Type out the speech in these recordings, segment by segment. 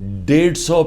150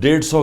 150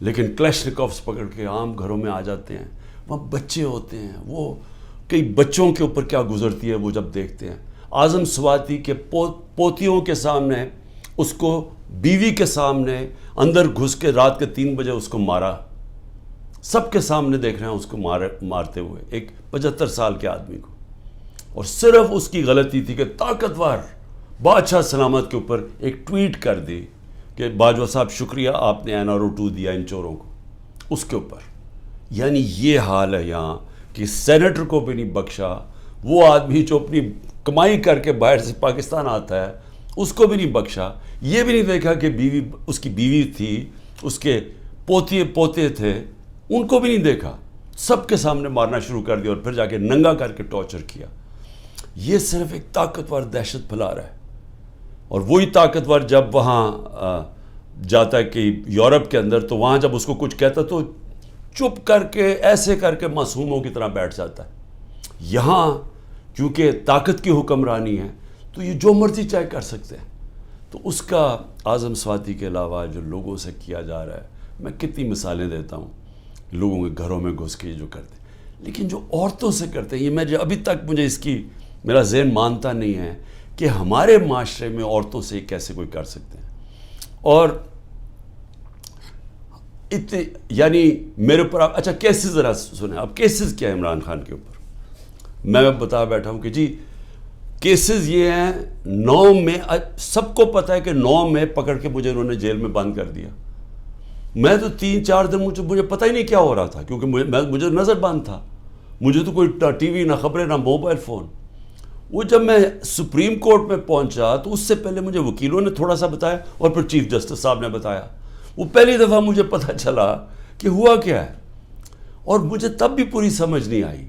لیکن کلیشنکوفس پکڑ کے عام گھروں میں آ جاتے ہیں، وہاں بچے ہوتے ہیں، وہ کئی بچوں کے اوپر کیا گزرتی ہے وہ جب دیکھتے ہیں. اعظم سواتی کے پوتیوں کے سامنے، اس کو بیوی کے سامنے اندر گھس کے رات کے 3 بجے اس کو مارا، سب کے سامنے دیکھ رہے ہیں اس کو مارتے ہوئے، ایک 75 سال کے آدمی کو. اور صرف اس کی غلطی تھی کہ طاقتور بادشاہ سلامت کے اوپر ایک ٹویٹ کر دی کہ باجوہ صاحب شکریہ آپ نے NRO2 دیا ان چوروں کو، اس کے اوپر. یعنی یہ حال ہے یہاں کہ سینیٹر کو بھی نہیں بخشا، وہ آدمی جو اپنی کمائی کر کے باہر سے پاکستان آتا ہے اس کو بھی نہیں بخشا. یہ بھی نہیں دیکھا کہ اس کی بیوی تھی، اس کے پوتے تھے، ان کو بھی نہیں دیکھا، سب کے سامنے مارنا شروع کر دیا اور پھر جا کے ننگا کر کے ٹارچر کیا. یہ صرف ایک طاقتور دہشت پھیلا رہا ہے. اور وہی طاقتور جب وہاں جاتا ہے کہ یورپ کے اندر، تو وہاں جب اس کو کچھ کہتا تو چپ کر کے ایسے کر کے معصوموں کی طرح بیٹھ جاتا ہے. یہاں کیونکہ طاقت کی حکمرانی ہے تو یہ جو مرضی چاہے کر سکتے ہیں. تو اس کا اعظم سواتی کے علاوہ جو لوگوں سے کیا جا رہا ہے، میں کتنی مثالیں دیتا ہوں لوگوں کے گھروں میں گھس کے جو کرتے ہیں. لیکن جو عورتوں سے کرتے ہیں، یہ میں ابھی تک مجھے اس کی میرا ذہن مانتا نہیں ہے کہ ہمارے معاشرے میں عورتوں سے کیسے کوئی کر سکتے ہیں. اور یعنی میرے اوپر آپ اچھا کیسز ذرا سنیں، اب کیسز کیا ہے عمران خان کے اوپر؟ میں بتا بیٹھا ہوں کہ جی کیسز یہ ہیں، 9 میں سب کو پتہ ہے کہ 9 میں پکڑ کے مجھے انہوں نے جیل میں بند کر دیا. میں تو 3-4 دن مجھے پتہ ہی نہیں کیا ہو رہا تھا، کیونکہ مجھے نظر بند تھا، مجھے تو کوئی ٹی وی، نہ خبریں، نہ موبائل فون. وہ جب میں سپریم کورٹ میں پہنچا تو اس سے پہلے مجھے وکیلوں نے تھوڑا سا بتایا اور پھر چیف جسٹس صاحب نے بتایا. وہ پہلی دفعہ مجھے پتہ چلا کہ ہوا کیا ہے. اور مجھے تب بھی پوری سمجھ نہیں آئی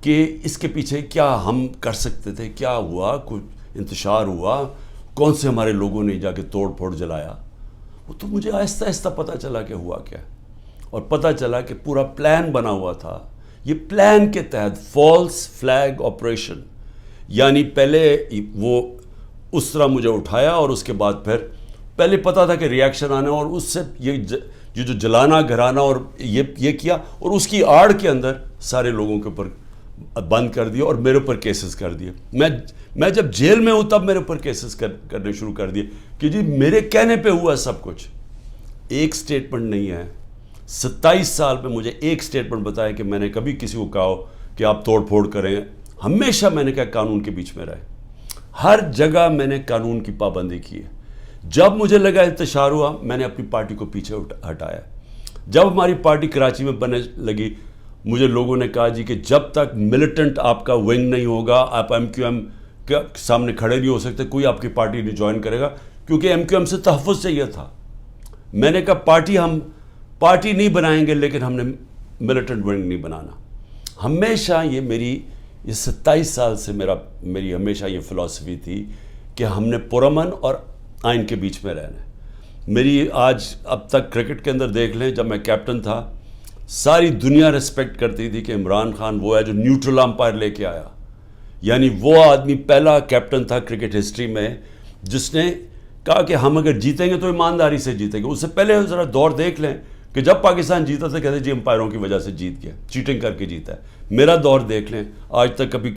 کہ اس کے پیچھے کیا ہم کر سکتے تھے، کیا ہوا، کچھ انتشار ہوا، کون سے ہمارے لوگوں نے جا کے توڑ پھوڑ جلایا. وہ تو مجھے آہستہ آہستہ پتہ چلا کہ ہوا کیا. اور پتہ چلا کہ پورا پلان بنا ہوا تھا. یہ پلان کے تحت فالس فلیگ آپریشن، یعنی پہلے وہ اس طرح مجھے اٹھایا اور اس کے بعد پھر پہلے پتا تھا کہ ریاکشن آنا، اور اس سے یہ جو جلانا گھرانا اور یہ کیا، اور اس کی آڑ کے اندر سارے لوگوں کے اوپر بند کر دیا اور میرے اوپر کیسز کر دیے. میں جب جیل میں ہوں تب میرے اوپر کیسز کرنے شروع کر دیے کہ جی میرے کہنے پہ ہوا سب کچھ. ایک سٹیٹمنٹ نہیں ہے، 27 سال میں مجھے ایک سٹیٹمنٹ بتایا کہ میں نے کبھی کسی کو کہا ہو کہ آپ توڑ پھوڑ کریں. ہمیشہ میں نے کہا قانون کے بیچ میں رہے، ہر جگہ میں نے قانون کی پابندی کی ہے. جب مجھے لگا انتشار ہوا، میں نے اپنی پارٹی کو پیچھے ہٹایا. جب ہماری پارٹی کراچی میں بننے لگی، مجھے لوگوں نے کہا جی کہ جب تک ملیٹنٹ آپ کا ونگ نہیں ہوگا، آپ MQM کے سامنے کھڑے نہیں ہو سکتے، کوئی آپ کی پارٹی نہیں جوائن کرے گا، کیونکہ MQM سے تحفظ چاہیے تھا. میں نے کہا ہم پارٹی نہیں بنائیں گے، لیکن ہم نے ملیٹنٹ ونگ نہیں بنانا. ہمیشہ یہ 27 سال سے میری ہمیشہ یہ فلسفی تھی کہ ہم نے پرامن اور آئین کے بیچ میں رہنا ہے. میری آج اب تک کرکٹ کے اندر دیکھ لیں، جب میں کیپٹن تھا ساری دنیا ریسپیکٹ کرتی تھی کہ عمران خان وہ ہے جو نیوٹرل امپائر لے کے آیا. یعنی وہ آدمی پہلا کیپٹن تھا کرکٹ ہسٹری میں جس نے کہا کہ ہم اگر جیتیں گے تو ایمانداری سے جیتیں گے. اس سے پہلے ذرا دور دیکھ لیں کہ جب پاکستان جیتا تھا کہتے جی امپائروں کی وجہ سے جیت گیا، چیٹنگ کر کے جیتا ہے. میرا دور دیکھ لیں، آج تک کبھی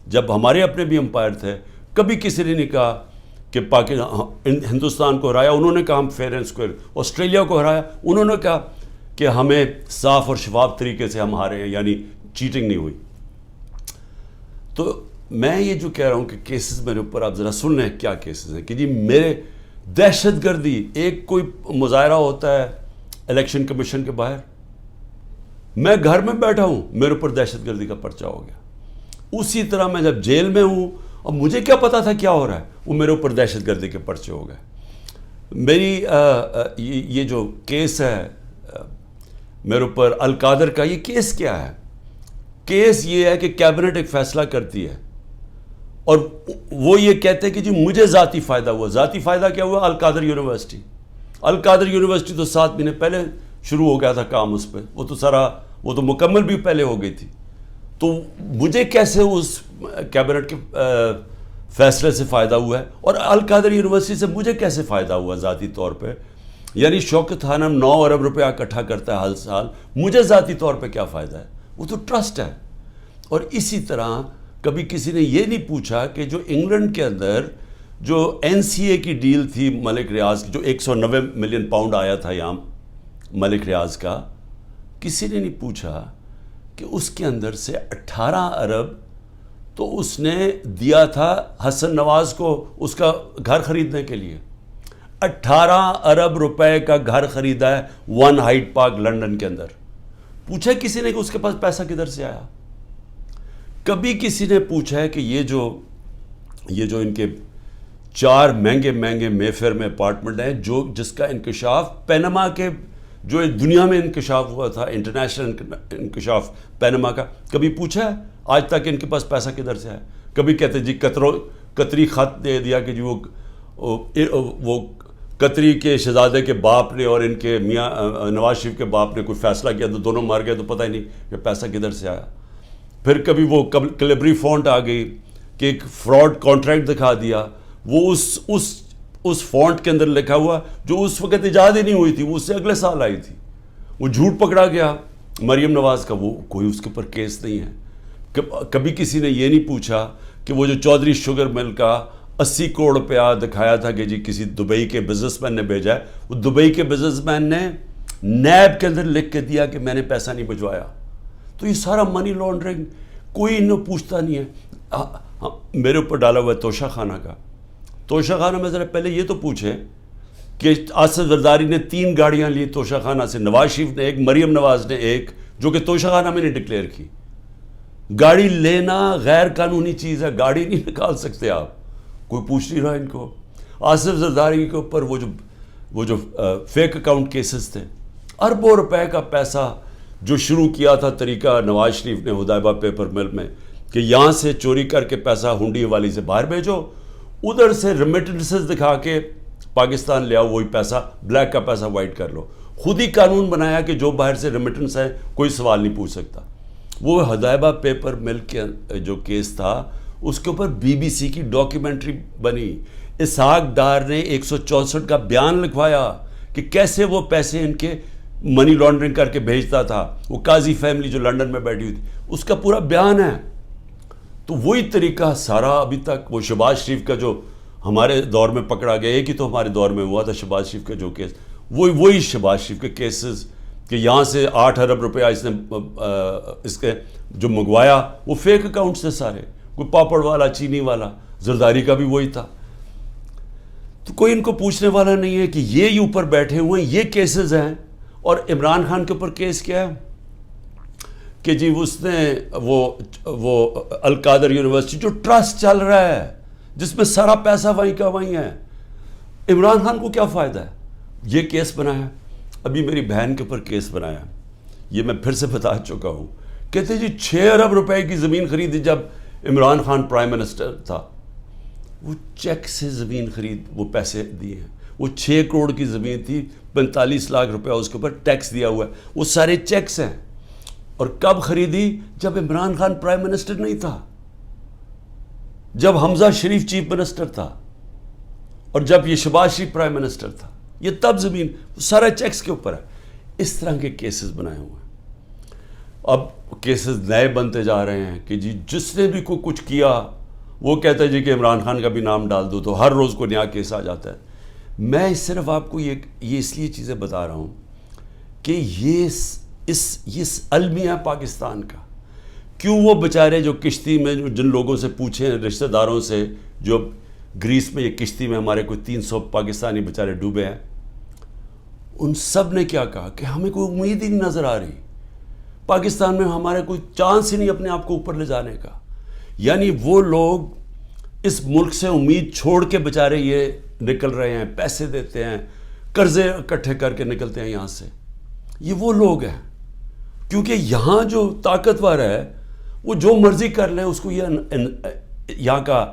جب ہمارے اپنے بھی امپائر تھے، کبھی کسی نے نہیں کہا کہ ہندوستان کو ہرایا انہوں نے کہا ہم فیئر اینڈ اسکوئر. آسٹریلیا کو ہرایا انہوں نے کہا کہ ہمیں صاف اور شفاف طریقے سے ہم ہارے ہیں، یعنی چیٹنگ نہیں ہوئی. تو میں یہ جو کہہ رہا ہوں کہ کیسز میرے اوپر آپ ذرا سن لیں کیا کیسز ہیں کہ جی میرے دہشت گردی، ایک کوئی مظاہرہ ہوتا ہے الیکشن کمیشن کے باہر، میں گھر میں بیٹھا ہوں میرے اوپر دہشت گردی کا پرچہ ہو گیا. اسی طرح میں جب جیل میں ہوں اور مجھے کیا پتا تھا کیا ہو رہا ہے، وہ میرے اوپر دہشت گردی کے پرچے ہو گئے. میری یہ جو کیس ہے میرے اوپر القادر کا، یہ کیس کیا ہے؟ کیس یہ ہے کہ کیبنٹ ایک فیصلہ کرتی ہے اور وہ یہ کہتے ہیں کہ جی مجھے ذاتی فائدہ ہوا. ذاتی فائدہ کیا ہوا؟ القادر یونیورسٹی تو 7 مہینے پہلے شروع ہو گیا تھا کام اس پہ، وہ تو مکمل بھی پہلے ہو گئی تھی. تو مجھے کیسے اس کیبنٹ کے فیصلے سے فائدہ ہوا ہے، اور القادر یونیورسٹی سے مجھے کیسے فائدہ ہوا ذاتی طور پہ؟ یعنی شوکت خانم 9 ارب روپیہ اکٹھا کرتا ہے ہر سال، مجھے ذاتی طور پہ کیا فائدہ ہے؟ وہ تو ٹرسٹ ہے۔ اور اسی طرح کبھی کسی نے یہ نہیں پوچھا کہ جو انگلینڈ کے اندر جو این سی اے کی ڈیل تھی ملک ریاض کی، جو 190 ملین پاؤنڈ آیا تھا یہاں ملک ریاض کا، کسی نے نہیں پوچھا کہ اس کے اندر سے 18 ارب تو اس نے دیا تھا حسن نواز کو اس کا گھر خریدنے کے لیے۔ 18 ارب روپے کا گھر خریدا ہے ون ہائیڈ پارک لنڈن کے اندر۔ پوچھا کسی نے کہ اس کے پاس پیسہ کدھر سے آیا؟ کبھی کسی نے پوچھا ہے کہ یہ جو ان کے 4 مہنگے مے فیئر میں اپارٹمنٹ ہیں جس کا انکشاف پینما کے جو دنیا میں انکشاف ہوا تھا، انٹرنیشنل انکشاف پینما کا، کبھی پوچھا ہے آج تک ان کے پاس پیسہ کدھر سے آیا؟ کبھی کہتے جی قطری خط دے دیا کہ جی وہ قطری کے شہزادے کے باپ نے اور ان کے میاں نواز شریف کے باپ نے کوئی فیصلہ کیا تو دونوں مار گئے، تو پتہ ہی نہیں کہ پیسہ کدھر سے آیا۔ پھر کبھی وہ کلیبری فونٹ آ گئی کہ ایک فراڈ کانٹریکٹ دکھا دیا، وہ اس فونٹ کے اندر لکھا ہوا جو اس وقت ایجاد ہی نہیں ہوئی تھی، وہ اس سے اگلے سال آئی تھی، وہ جھوٹ پکڑا گیا مریم نواز کا، وہ کوئی اس کے اوپر کیس نہیں ہے۔ کبھی کسی نے یہ نہیں پوچھا کہ وہ جو چودھری شوگر مل کا 80 کروڑ روپیہ دکھایا تھا کہ جی کسی دبئی کے بزنس مین نے بھیجا ہے، وہ دبئی کے بزنس مین نے نیب کے اندر لکھ کے دیا کہ میں نے پیسہ نہیں بھجوایا۔ تو یہ سارا منی لانڈرنگ کوئی انہوں پوچھتا نہیں ہے۔ میرے اوپر ڈالا ہوا ہے توشہ خانہ کا۔ توشہ خانہ میں ذرا پہلے یہ تو پوچھیں کہ آصف زرداری نے 3 گاڑیاں لی توشہ خانہ سے، نواز شریف نے ایک، مریم نواز نے ایک، جو کہ توشہ خانہ میں نے ڈکلیئر کی۔ گاڑی لینا غیر قانونی چیز ہے، گاڑی نہیں نکال سکتے آپ، کوئی پوچھ نہیں رہا ان کو۔ آصف زرداری کے اوپر وہ جو فیک اکاؤنٹ کیسز تھے، اربوں روپے کا پیسہ جو شروع کیا تھا طریقہ نواز شریف نے حدیبہ پیپر مل میں کہ یہاں سے چوری کر کے پیسہ ہنڈی والی سے باہر بھیجو، ادھر سے ریمیٹنسز دکھا کے پاکستان لے آؤ، وہی پیسہ بلیک کا پیسہ وائٹ کر لو۔ خود ہی قانون بنایا کہ جو باہر سے ریمیٹنس ہے کوئی سوال نہیں پوچھ سکتا۔ وہ حدیبہ پیپر مل کے جو کیس تھا اس کے اوپر بی بی سی کی ڈاکیومنٹری بنی، اسحاق ڈار نے 164 کا بیان لکھوایا کہ کیسے وہ پیسے ان کے منی لانڈرنگ کر کے بھیجتا تھا۔ وہ قاضی فیملی جو لنڈن میں بیٹھی ہوئی تھی، اس کا پورا بیان ہے۔ تو وہی طریقہ سارا ابھی تک، وہ شہباز شریف کا جو ہمارے دور میں پکڑا گیا، ایک ہی تو ہمارے دور میں ہوا تھا شہباز شریف کا جو کیس، وہی شہباز شریف کے کیسز کہ یہاں سے 8 ارب روپیہ اس نے اس کے جو منگوایا وہ فیک اکاؤنٹ سے سارے، کوئی پاپڑ والا، چینی والا، زرداری کا بھی وہی تھا۔ تو کوئی ان کو پوچھنے والا نہیں ہے کہ یہ اوپر بیٹھے ہوئے ہیں، یہ کیسز ہیں۔ اور عمران خان کے اوپر کیس کیا ہے کہ جی اس نے وہ القادر یونیورسٹی جو ٹرسٹ چل رہا ہے جس میں سارا پیسہ وہیں کا وہیں ہے، عمران خان کو کیا فائدہ ہے؟ یہ کیس بنایا۔ ابھی میری بہن کے اوپر کیس بنایا، یہ میں پھر سے بتا چکا ہوں، کہتے جی 6 ارب روپے کی زمین خریدی جب عمران خان پرائم منسٹر تھا، وہ چیک سے زمین خرید وہ پیسے دیے ہیں۔ وہ 6 کروڑ کی زمین تھی، 45 لاکھ روپیہ اس کے اوپر ٹیکس دیا ہوا ہے، وہ سارے چیکس ہیں۔ اور کب خریدی؟ جب عمران خان پرائم منسٹر نہیں تھا، جب حمزہ شریف چیف منسٹر تھا، اور جب یہ شہباز شریف پرائم منسٹر تھا، یہ تب زمین سارا چیکس کے اوپر ہے۔ اس طرح کے کیسز بنائے ہوئے ہیں۔ اب کیسز نئے بنتے جا رہے ہیں کہ جی جس نے بھی کوئی کچھ کیا وہ کہتا ہے جی کہ عمران خان کا بھی نام ڈال دو، تو ہر روز کو نیا کیس آ جاتا ہے۔ میں صرف آپ کو یہ اس لیے چیزیں بتا رہا ہوں کہ یہ المیہ پاکستان کا، کیوں وہ بیچارے جو کشتی میں جن لوگوں سے پوچھیں رشتہ داروں سے جو گریس میں یہ کشتی میں ہمارے کوئی 300 پاکستانی بیچارے ڈوبے ہیں، ان سب نے کیا کہا کہ ہمیں کوئی امید ہی نہیں نظر آ رہی، پاکستان میں ہمارے کوئی چانس ہی نہیں اپنے آپ کو اوپر لے جانے کا۔ یعنی وہ لوگ اس ملک سے امید چھوڑ کے بیچارے یہ نکل رہے ہیں، پیسے دیتے ہیں، قرضے اکٹھے کر کے نکلتے ہیں یہاں سے۔ یہ وہ لوگ ہیں، کیونکہ یہاں جو طاقتور ہے وہ جو مرضی کر لے، اس کو یہاں کا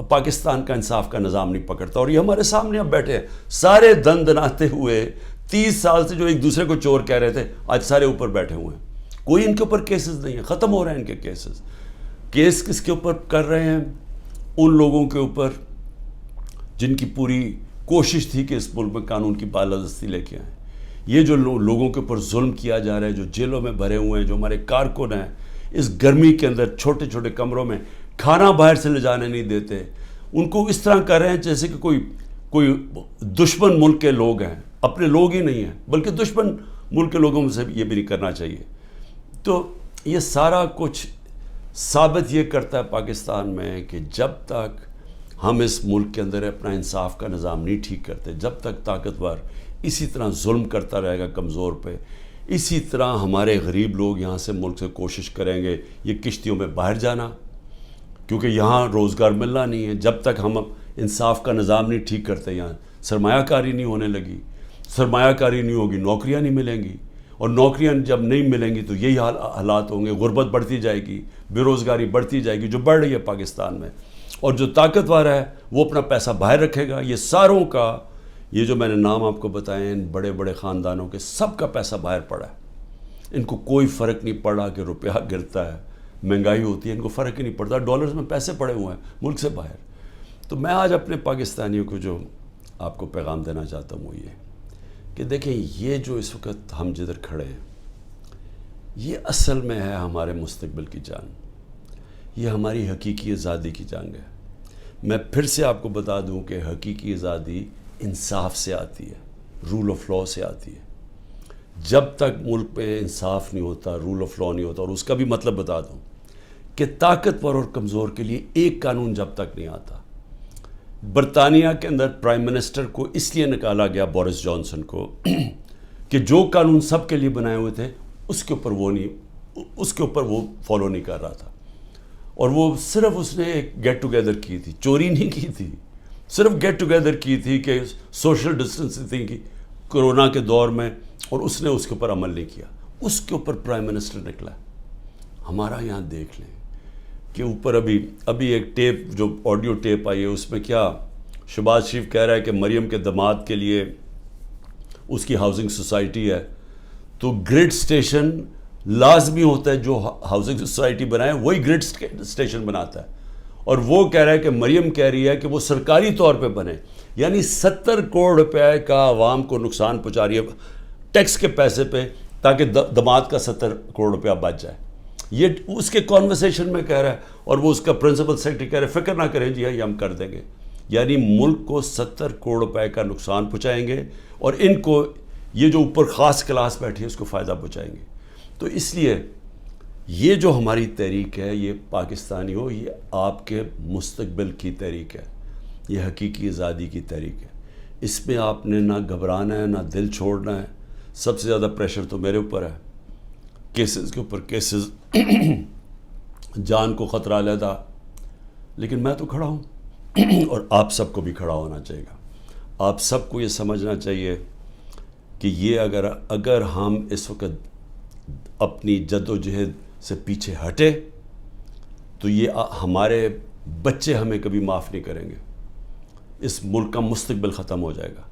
پاکستان کا انصاف کا نظام نہیں پکڑتا۔ اور یہ ہمارے سامنے اب بیٹھے ہیں سارے دن دناتے ہوئے، 30 سال سے جو ایک دوسرے کو چور کہہ رہے تھے، آج سارے اوپر بیٹھے ہوئے ہیں۔ کوئی ان کے اوپر کیسز نہیں ہیں، ختم ہو رہے ہیں ان کے کیسز۔ کیس کس کے اوپر کر رہے ہیں؟ ان لوگوں کے اوپر جن کی پوری کوشش تھی کہ اس ملک میں قانون کی بالادستی لے کے آئیں. یہ جو لوگوں کے اوپر ظلم کیا جا رہا ہے، جو جیلوں میں بھرے ہوئے ہیں، جو ہمارے کارکن ہیں اس گرمی کے اندر چھوٹے چھوٹے کمروں میں کھانا باہر سے لے جانے نہیں دیتے، ان کو اس طرح کر رہے ہیں جیسے کہ کوئی دشمن ملک کے لوگ ہیں. اپنے لوگ ہی نہیں ہیں بلکہ دشمن ملک کے لوگوں سے یہ بھی نہیں کرنا چاہیے. تو یہ سارا کچھ ثابت یہ کرتا ہے پاکستان میں کہ جب تک ہم اس ملک کے اندر اپنا انصاف کا نظام نہیں ٹھیک کرتے، جب تک طاقتور اسی طرح ظلم کرتا رہے گا کمزور پہ، اسی طرح ہمارے غریب لوگ یہاں سے ملک سے کوشش کریں گے یہ کشتیوں میں باہر جانا، کیونکہ یہاں روزگار ملنا نہیں ہے. جب تک ہم انصاف کا نظام نہیں ٹھیک کرتے، یہاں سرمایہ کاری نہیں ہونے لگی، سرمایہ کاری نہیں ہوگی، نوکریاں نہیں ملیں گی، اور نوکریاں جب نہیں ملیں گی تو یہی حالات ہوں گے، غربت بڑھتی جائے گی، بے روزگاری بڑھتی جائے گی جو بڑھ رہی ہے پاکستان میں. اور جو طاقتور ہے وہ اپنا پیسہ باہر رکھے گا. یہ ساروں کا، یہ جو میں نے نام آپ کو بتائے ان بڑے بڑے خاندانوں کے، سب کا پیسہ باہر پڑا ہے. ان کو کوئی فرق نہیں پڑا کہ روپیہ گرتا ہے، مہنگائی ہوتی ہے، ان کو فرق ہی نہیں پڑتا. ڈالرز میں پیسے پڑے ہوئے ہیں ملک سے باہر. تو میں آج اپنے پاکستانیوں کو جو آپ کو پیغام دینا چاہتا ہوں وہ یہ کہ دیکھیں، یہ جو اس وقت ہم جدھر کھڑے ہیں یہ اصل میں ہے ہمارے مستقبل کی جنگ، یہ ہماری حقیقی آزادی کی جنگ ہے. میں پھر سے آپ کو بتا دوں کہ حقیقی آزادی انصاف سے آتی ہے، رول آف لاء سے آتی ہے. جب تک ملک پہ انصاف نہیں ہوتا، رول آف لاء نہیں ہوتا، اور اس کا بھی مطلب بتا دوں کہ طاقتور اور کمزور کے لیے ایک قانون جب تک نہیں آتا. برطانیہ کے اندر پرائم منسٹر کو اس لیے نکالا گیا، بورس جانسن کو، کہ جو قانون سب کے لیے بنائے ہوئے تھے اس کے اوپر وہ فالو نہیں کر رہا تھا. اور وہ صرف اس نے ایک گیٹ ٹوگیدر کی تھی، چوری نہیں کی تھی، صرف گیٹ ٹوگیدر کی تھی کہ سوشل ڈسٹنسنگ تھی کہ کرونا کے دور میں، اور اس نے اس کے اوپر عمل نہیں کیا. اس کے اوپر پرائم منسٹر نکلا. ہمارا یہاں دیکھ لیں کہ اوپر ابھی ایک ٹیپ، جو آڈیو ٹیپ آئی ہے، اس میں کیا شہباز شریف کہہ رہا ہے کہ مریم کے داماد کے لیے اس کی ہاؤسنگ سوسائٹی ہے، تو گریڈ سٹیشن لازمی ہوتا ہے، جو ہاؤسنگ سوسائٹی بنائے وہی گریڈ سٹیشن بناتا ہے. اور وہ کہہ رہا ہے کہ مریم کہہ رہی ہے کہ وہ سرکاری طور پہ بنے، یعنی 70 کروڑ روپے کا عوام کو نقصان پہنچا رہی ہے ٹیکس کے پیسے پہ، تاکہ داماد کا 70 کروڑ روپیہ بچ جائے. یہ اس کے کانورسیشن میں کہہ رہا ہے، اور وہ اس کا پرنسپل سیکرٹری کہہ رہے ہیں فکر نہ کریں جی، یہ ہم کر دیں گے. یعنی ملک کو 70 کروڑ روپے کا نقصان پہنچائیں گے، اور ان کو یہ جو اوپر خاص کلاس بیٹھی ہے اس کو فائدہ پہنچائیں گے. تو اس لیے یہ جو ہماری تحریک ہے، یہ پاکستانی ہو، یہ آپ کے مستقبل کی تحریک ہے، یہ حقیقی آزادی کی تحریک ہے. اس میں آپ نے نہ گھبرانا ہے، نہ دل چھوڑنا ہے. سب سے زیادہ پریشر تو میرے اوپر ہے، کیسز کے اوپر کیسز، جان کو خطرہ لیتا، لیکن میں تو کھڑا ہوں، اور آپ سب کو بھی کھڑا ہونا چاہیے گا. آپ سب کو یہ سمجھنا چاہیے کہ یہ اگر ہم اس وقت اپنی جد و جہد سے پیچھے ہٹے تو یہ ہمارے بچے ہمیں کبھی معاف نہیں کریں گے. اس ملک کا مستقبل ختم ہو جائے گا.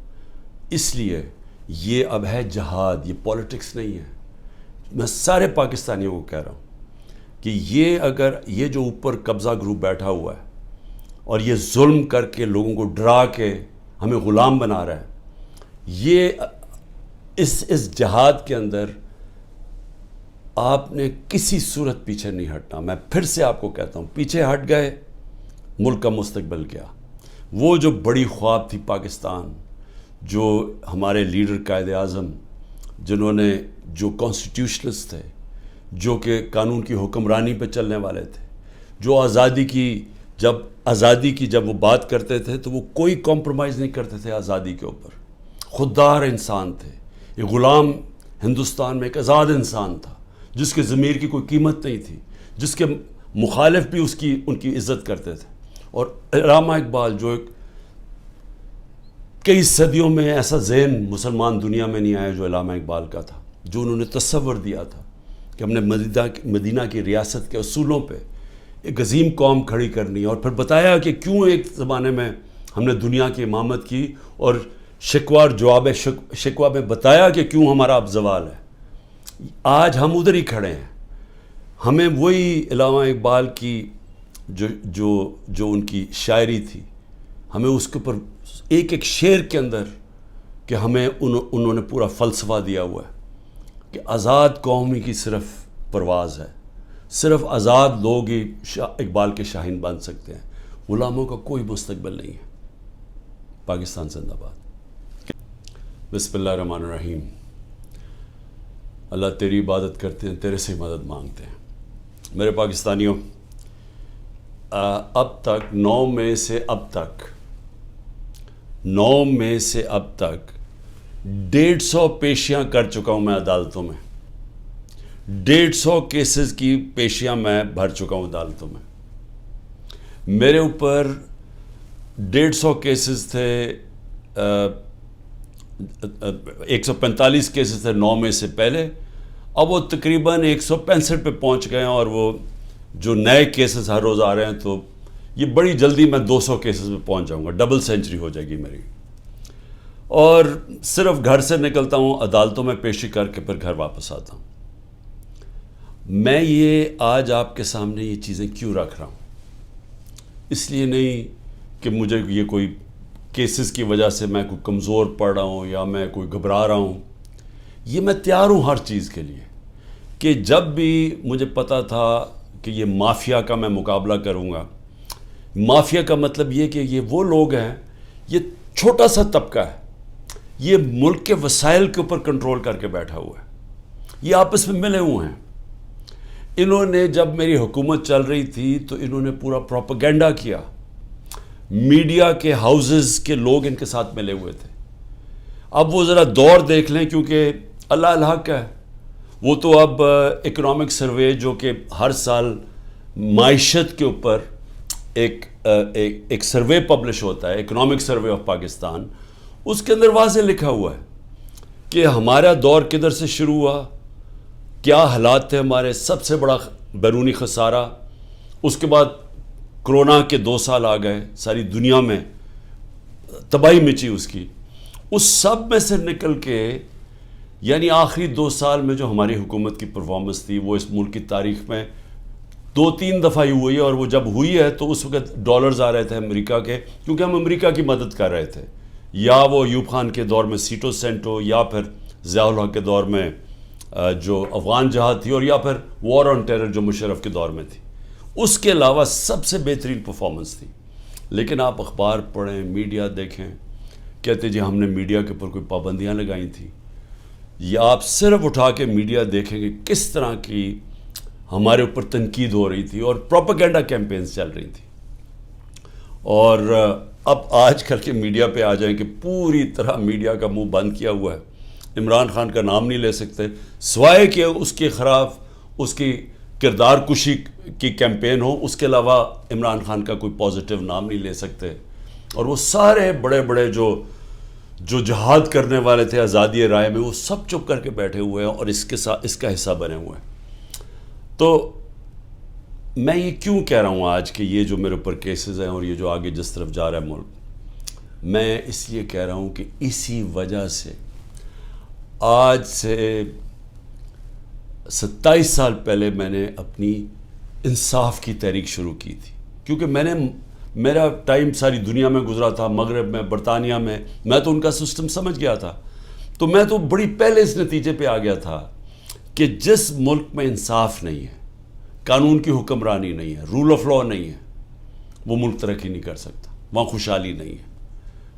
اس لیے یہ اب ہے جہاد، یہ پولیٹکس نہیں ہے. میں سارے پاکستانیوں کو کہہ رہا ہوں کہ یہ جو اوپر قبضہ گروپ بیٹھا ہوا ہے اور یہ ظلم کر کے لوگوں کو ڈرا کے ہمیں غلام بنا رہا ہے، یہ اس جہاد کے اندر آپ نے کسی صورت پیچھے نہیں ہٹنا. میں پھر سے آپ کو کہتا ہوں، پیچھے ہٹ گئے ملک کا مستقبل کیا. وہ جو بڑی خواب تھی پاکستان، جو ہمارے لیڈر قائد اعظم، جنہوں نے جو کانسٹیٹیوشنلسٹ تھے، جو کہ قانون کی حکمرانی پہ چلنے والے تھے، جو آزادی کی جب وہ بات کرتے تھے تو وہ کوئی کمپرومائز نہیں کرتے تھے آزادی کے اوپر. خوددار انسان تھے. یہ غلام ہندوستان میں ایک آزاد انسان تھا جس کے ضمیر کی کوئی قیمت نہیں تھی، جس کے مخالف بھی ان کی عزت کرتے تھے. اور علامہ اقبال، جو ایک کئی صدیوں میں ایسا ذہن مسلمان دنیا میں نہیں آیا جو علامہ اقبال کا تھا، جو انہوں نے تصور دیا تھا کہ ہم نے مدینہ کی ریاست کے اصولوں پہ ایک عظیم قوم کھڑی کرنی، اور پھر بتایا کہ کیوں ایک زمانے میں ہم نے دنیا کی امامت کی، اور شکوہ اور جواب شکوہ میں بتایا کہ کیوں ہمارا اب زوال ہے. آج ہم ادھر ہی کھڑے ہیں. ہمیں وہی علامہ اقبال کی جو ان کی شاعری تھی، ہمیں اس کے اوپر ایک ایک شعر کے اندر کہ ہمیں انہوں نے پورا فلسفہ دیا ہوا ہے کہ آزاد قوم ہی کی صرف پرواز ہے، صرف آزاد لوگ ہی اقبال کے شاہین بن سکتے ہیں، غلاموں کا کوئی مستقبل نہیں ہے۔ پاکستان زندہ باد۔ بسم اللہ الرحمن الرحیم۔ اللہ تیری عبادت کرتے ہیں، تیرے سے مدد مانگتے ہیں۔ میرے پاکستانیوں، اب تک 9 مئی سے اب تک 150 پیشیاں کر چکا ہوں میں عدالتوں میں، 150 کیسز کی پیشیاں میں بھر چکا ہوں عدالتوں میں۔ میرے اوپر 150 کیسز تھے، 145 کیسز تھے 9 مئی سے پہلے، اب وہ تقریباً 165 پہ پہنچ گئے ہیں، اور وہ جو نئے کیسز ہر روز آ رہے ہیں، تو یہ بڑی جلدی میں 200 کیسز پہ پہنچ جاؤں گا، ڈبل سینچری ہو جائے گی میری۔ اور صرف گھر سے نکلتا ہوں، عدالتوں میں پیشی کر کے پھر گھر واپس آتا ہوں۔ میں یہ آج آپ کے سامنے یہ چیزیں کیوں رکھ رہا ہوں؟ اس لیے نہیں کہ مجھے یہ کوئی کیسز کی وجہ سے میں کوئی کمزور پڑ رہا ہوں یا میں کوئی گھبرا رہا ہوں۔ یہ میں تیار ہوں ہر چیز کے لیے، کہ جب بھی مجھے پتا تھا کہ یہ مافیا کا میں مقابلہ کروں گا۔ مافیا کا مطلب یہ کہ یہ وہ لوگ ہیں، یہ چھوٹا سا طبقہ ہے، یہ ملک کے وسائل کے اوپر کنٹرول کر کے بیٹھا ہوا ہے، یہ آپس میں ملے ہوئے ہیں۔ انہوں نے جب میری حکومت چل رہی تھی تو انہوں نے پورا پروپیگنڈا کیا، میڈیا کے ہاؤسز کے لوگ ان کے ساتھ ملے ہوئے تھے۔ اب وہ ذرا دور دیکھ لیں، کیونکہ اللہ الحق ہے، وہ تو اب اکنامک سروے جو کہ ہر سال معیشت کے اوپر ایک سروے پبلش ہوتا ہے، اکنامک سروے آف پاکستان، اس کے اندر واضح لکھا ہوا ہے کہ ہمارا دور کدھر سے شروع ہوا، کیا حالات تھے ہمارے، سب سے بڑا بیرونی خسارہ، اس کے بعد کرونا کے 2 سال آ گئے، ساری دنیا میں تباہی مچی اس کی، اس سب میں سے نکل کے یعنی آخری 2 سال میں جو ہماری حکومت کی پرفارمنس تھی، وہ اس ملک کی تاریخ میں 2-3 دفعہ ہی ہوئی ہے، اور وہ جب ہوئی ہے تو اس وقت ڈالرز آ رہے تھے امریکہ کے، کیونکہ ہم امریکہ کی مدد کر رہے تھے، یا وہ ایوب خان کے دور میں سیٹو سینٹو، یا پھر ضیاء الحق کے دور میں جو افغان جہاد تھی، اور یا پھر وار آن ٹیرر جو مشرف کے دور میں تھی۔ اس کے علاوہ سب سے بہترین پرفارمنس تھی۔ لیکن آپ اخبار پڑھیں، میڈیا دیکھیں، کہتے جی ہم نے میڈیا کے اوپر کوئی پابندیاں لگائی تھیں، یا آپ صرف اٹھا کے میڈیا دیکھیں گے کس طرح کی ہمارے اوپر تنقید ہو رہی تھی اور پروپیگنڈا کیمپینز چل رہی تھی۔ اور اب آج کل کے میڈیا پہ آ جائیں کہ پوری طرح میڈیا کا منہ بند کیا ہوا ہے، عمران خان کا نام نہیں لے سکتے، سوائے کہ اس کے خلاف اس کی کردار کشی کی کیمپین ہو، اس کے علاوہ عمران خان کا کوئی پازیٹیو نام نہیں لے سکتے۔ اور وہ سارے بڑے بڑے جو جہاد کرنے والے تھے آزادی رائے میں، وہ سب چپ کر کے بیٹھے ہوئے ہیں اور اس کا حصہ بنے ہوئے ہیں۔ تو میں یہ کیوں کہہ رہا ہوں آج کہ یہ جو میرے اوپر کیسز ہیں اور یہ جو آگے جس طرف جا رہا ہے ملک، میں اس لیے کہہ رہا ہوں کہ اسی وجہ سے آج سے 27 سال پہلے میں نے اپنی انصاف کی تحریک شروع کی تھی، کیونکہ میرا ٹائم ساری دنیا میں گزرا تھا، مغرب میں، برطانیہ میں تو ان کا سسٹم سمجھ گیا تھا، تو میں تو بڑی پہلے اس نتیجے پہ آ گیا تھا کہ جس ملک میں انصاف نہیں ہے، قانون کی حکمرانی نہیں ہے، رول آف لا نہیں ہے، وہ ملک ترقی نہیں کر سکتا، وہاں خوشحالی نہیں ہے۔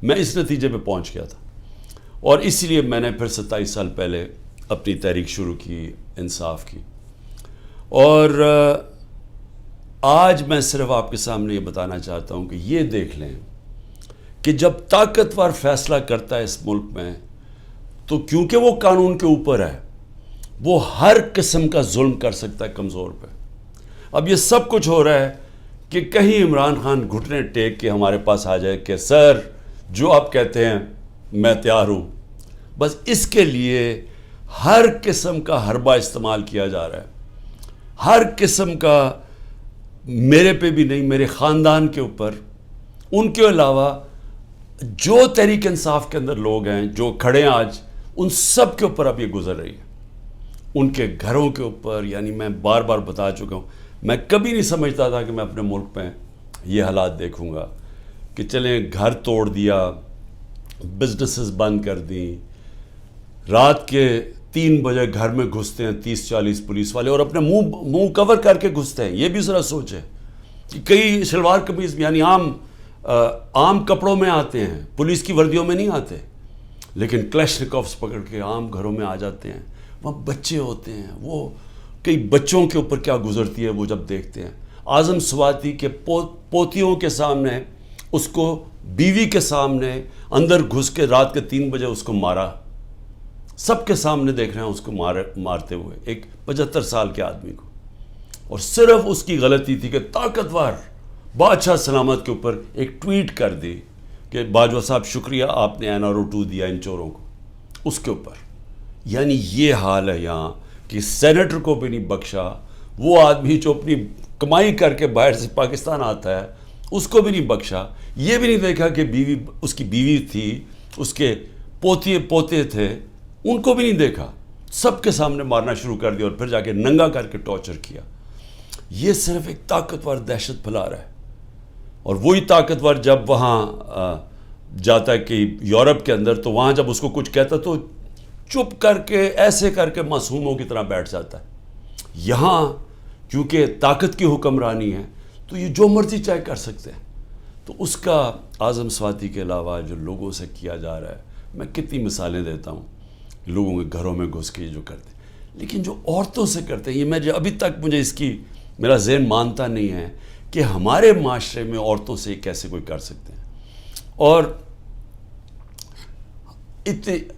میں اس نتیجے پہ پہنچ گیا تھا، اور اس لیے میں نے پھر 27 سال پہلے اپنی تحریک شروع کی انصاف کی۔ اور آج میں صرف آپ کے سامنے یہ بتانا چاہتا ہوں کہ یہ دیکھ لیں کہ جب طاقتور فیصلہ کرتا ہے اس ملک میں، تو کیونکہ وہ قانون کے اوپر ہے، وہ ہر قسم کا ظلم کر سکتا ہے کمزور پہ۔ اب یہ سب کچھ ہو رہا ہے کہ کہیں عمران خان گھٹنے ٹیک کے ہمارے پاس آ جائے کہ سر جو آپ کہتے ہیں میں تیار ہوں، بس اس کے لیے ہر قسم کا حربہ استعمال کیا جا رہا ہے، ہر قسم کا، میرے پہ بھی نہیں، میرے خاندان کے اوپر، ان کے علاوہ جو تحریک انصاف کے اندر لوگ ہیں جو کھڑے ہیں آج، ان سب کے اوپر اب یہ گزر رہی ہے، ان کے گھروں کے اوپر۔ یعنی میں بار بار بتا چکا ہوں، میں کبھی نہیں سمجھتا تھا کہ میں اپنے ملک میں یہ حالات دیکھوں گا کہ چلیں گھر توڑ دیا، بزنسز بند کر دیں، رات کے 3 بجے گھر میں گھستے ہیں 30-40 پولیس والے اور اپنے منہ کور کر کے گھستے ہیں. یہ بھی ذرا سوچیں کہ کئی شلوار قمیض یعنی عام کپڑوں میں آتے ہیں، پولیس کی وردیوں میں نہیں آتے، لیکن کلیشنکوفز پکڑ کے عام گھروں میں آ جاتے ہیں. وہاں بچے ہوتے ہیں، وہ کئی بچوں کے اوپر کیا گزرتی ہے وہ جب دیکھتے ہیں. اعظم سواتی کے پوتیوں کے سامنے، اس کو بیوی کے سامنے اندر گھس کے رات کے 3 بجے اس کو مارا. سب کے سامنے دیکھ رہے ہیں اس کو مارتے ہوئے، ایک 75 سال کے آدمی کو. اور صرف اس کی غلطی تھی کہ طاقتور بادشاہ سلامت کے اوپر ایک ٹویٹ کر دی کہ باجوہ صاحب شکریہ آپ نے NRO 2 دیا ان چوروں کو. اس کے اوپر یعنی یہ حال ہے یہاں کہ سینیٹر کو بھی نہیں بخشا، وہ آدمی جو اپنی کمائی کر کے باہر سے پاکستان آتا ہے اس کو بھی نہیں بخشا. یہ بھی نہیں دیکھا کہ اس کی بیوی تھی، اس کے پوتے تھے، ان کو بھی نہیں دیکھا. سب کے سامنے مارنا شروع کر دیا اور پھر جا کے ننگا کر کے ٹارچر کیا. یہ صرف ایک طاقتور دہشت پھیلا رہا ہے. اور وہی طاقتور جب وہاں جاتا ہے کہ یورپ کے اندر، تو وہاں جب اس کو کچھ کہتا تو چپ کر کے ایسے کر کے معصوموں کی طرح بیٹھ جاتا ہے. یہاں کیونکہ طاقت کی حکمرانی ہے تو یہ جو مرضی چاہے کر سکتے ہیں. تو اس کا اعظم سواتی کے علاوہ جو لوگوں سے کیا جا رہا ہے، میں کتنی مثالیں دیتا ہوں لوگوں کے گھروں میں گھس کے جو کرتے ہیں. لیکن جو عورتوں سے کرتے ہیں، یہ ابھی تک مجھے اس کی میرا ذہن مانتا نہیں ہے کہ ہمارے معاشرے میں عورتوں سے کیسے کوئی کر سکتے ہیں. اور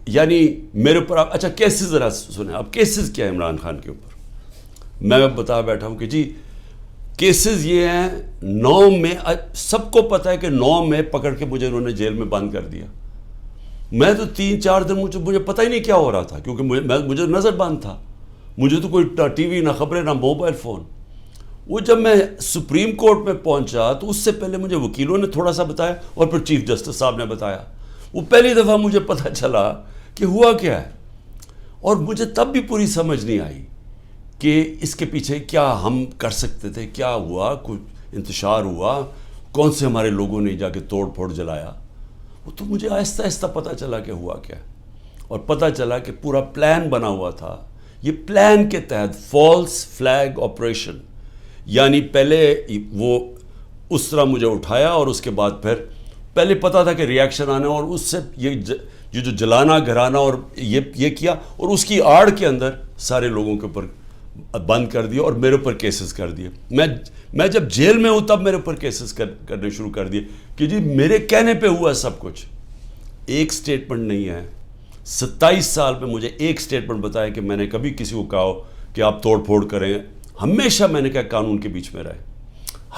یعنی میرے اوپر آپ اچھا کیسز ذرا سنیں. اب کیسز کیا ہے عمران خان کے اوپر؟ میں بتا بیٹھا ہوں کہ جی کیسز یہ ہیں 9 میں، سب کو پتہ ہے کہ 9 میں پکڑ کے مجھے انہوں نے جیل میں بند کر دیا. میں تو 3-4 دن مجھے پتہ ہی نہیں کیا ہو رہا تھا، کیونکہ مجھے نظر بند تھا. مجھے تو کوئی ٹی وی، نہ خبریں، نہ موبائل فون. وہ جب میں سپریم کورٹ میں پہنچا تو اس سے پہلے مجھے وکیلوں نے تھوڑا سا بتایا اور پھر چیف جسٹس صاحب نے بتایا. وہ پہلی دفعہ مجھے پتہ چلا کہ ہوا کیا ہے. اور مجھے تب بھی پوری سمجھ نہیں آئی کہ اس کے پیچھے کیا ہم کر سکتے تھے، کیا ہوا، کچھ انتشار ہوا، کون سے ہمارے لوگوں نے جا کے توڑ پھوڑ جلایا. وہ تو مجھے آہستہ آہستہ پتہ چلا کہ ہوا کیا. اور پتہ چلا کہ پورا پلان بنا ہوا تھا. یہ پلان کے تحت فالس فلیگ آپریشن، یعنی پہلے وہ اس طرح مجھے اٹھایا اور اس کے بعد پھر پہلے پتہ تھا کہ ریاکشن آنا، اور اس سے یہ جو جلانا گھرانا اور یہ کیا، اور اس کی آڑ کے اندر سارے لوگوں کے اوپر بند کر دیا اور میرے اوپر کیسز کر دیے. میں جب جیل میں ہوں تب میرے اوپر کیسز کرنے شروع کر دیے کہ جی میرے کہنے پہ ہوا سب کچھ. ایک سٹیٹمنٹ نہیں ہے. 27 سال میں مجھے ایک سٹیٹمنٹ بتایا کہ میں نے کبھی کسی کو کہا ہو کہ آپ توڑ پھوڑ کریں. ہمیشہ میں نے کہا قانون کے بیچ میں رہے.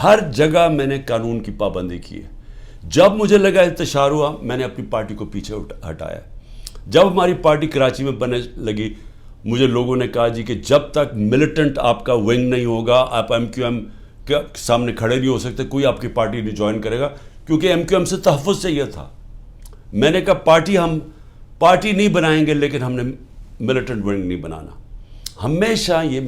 ہر جگہ میں نے قانون کی پابندی کی ہے. جب مجھے لگا انتشار ہوا، میں نے اپنی پارٹی کو پیچھے ہٹایا. جب ہماری پارٹی کراچی میں بننے لگی، مجھے لوگوں نے کہا جی کہ جب تک ملیٹنٹ آپ کا ونگ نہیں ہوگا، آپ MQM کے سامنے کھڑے نہیں ہو سکتے، کوئی آپ کی پارٹی نہیں جوائن کرے گا، کیونکہ MQM سے تحفظ چاہیے تھا. میں نے کہا ہم پارٹی نہیں بنائیں گے، لیکن ہم نے ملیٹنٹ ونگ نہیں بنانا. ہمیشہ یہ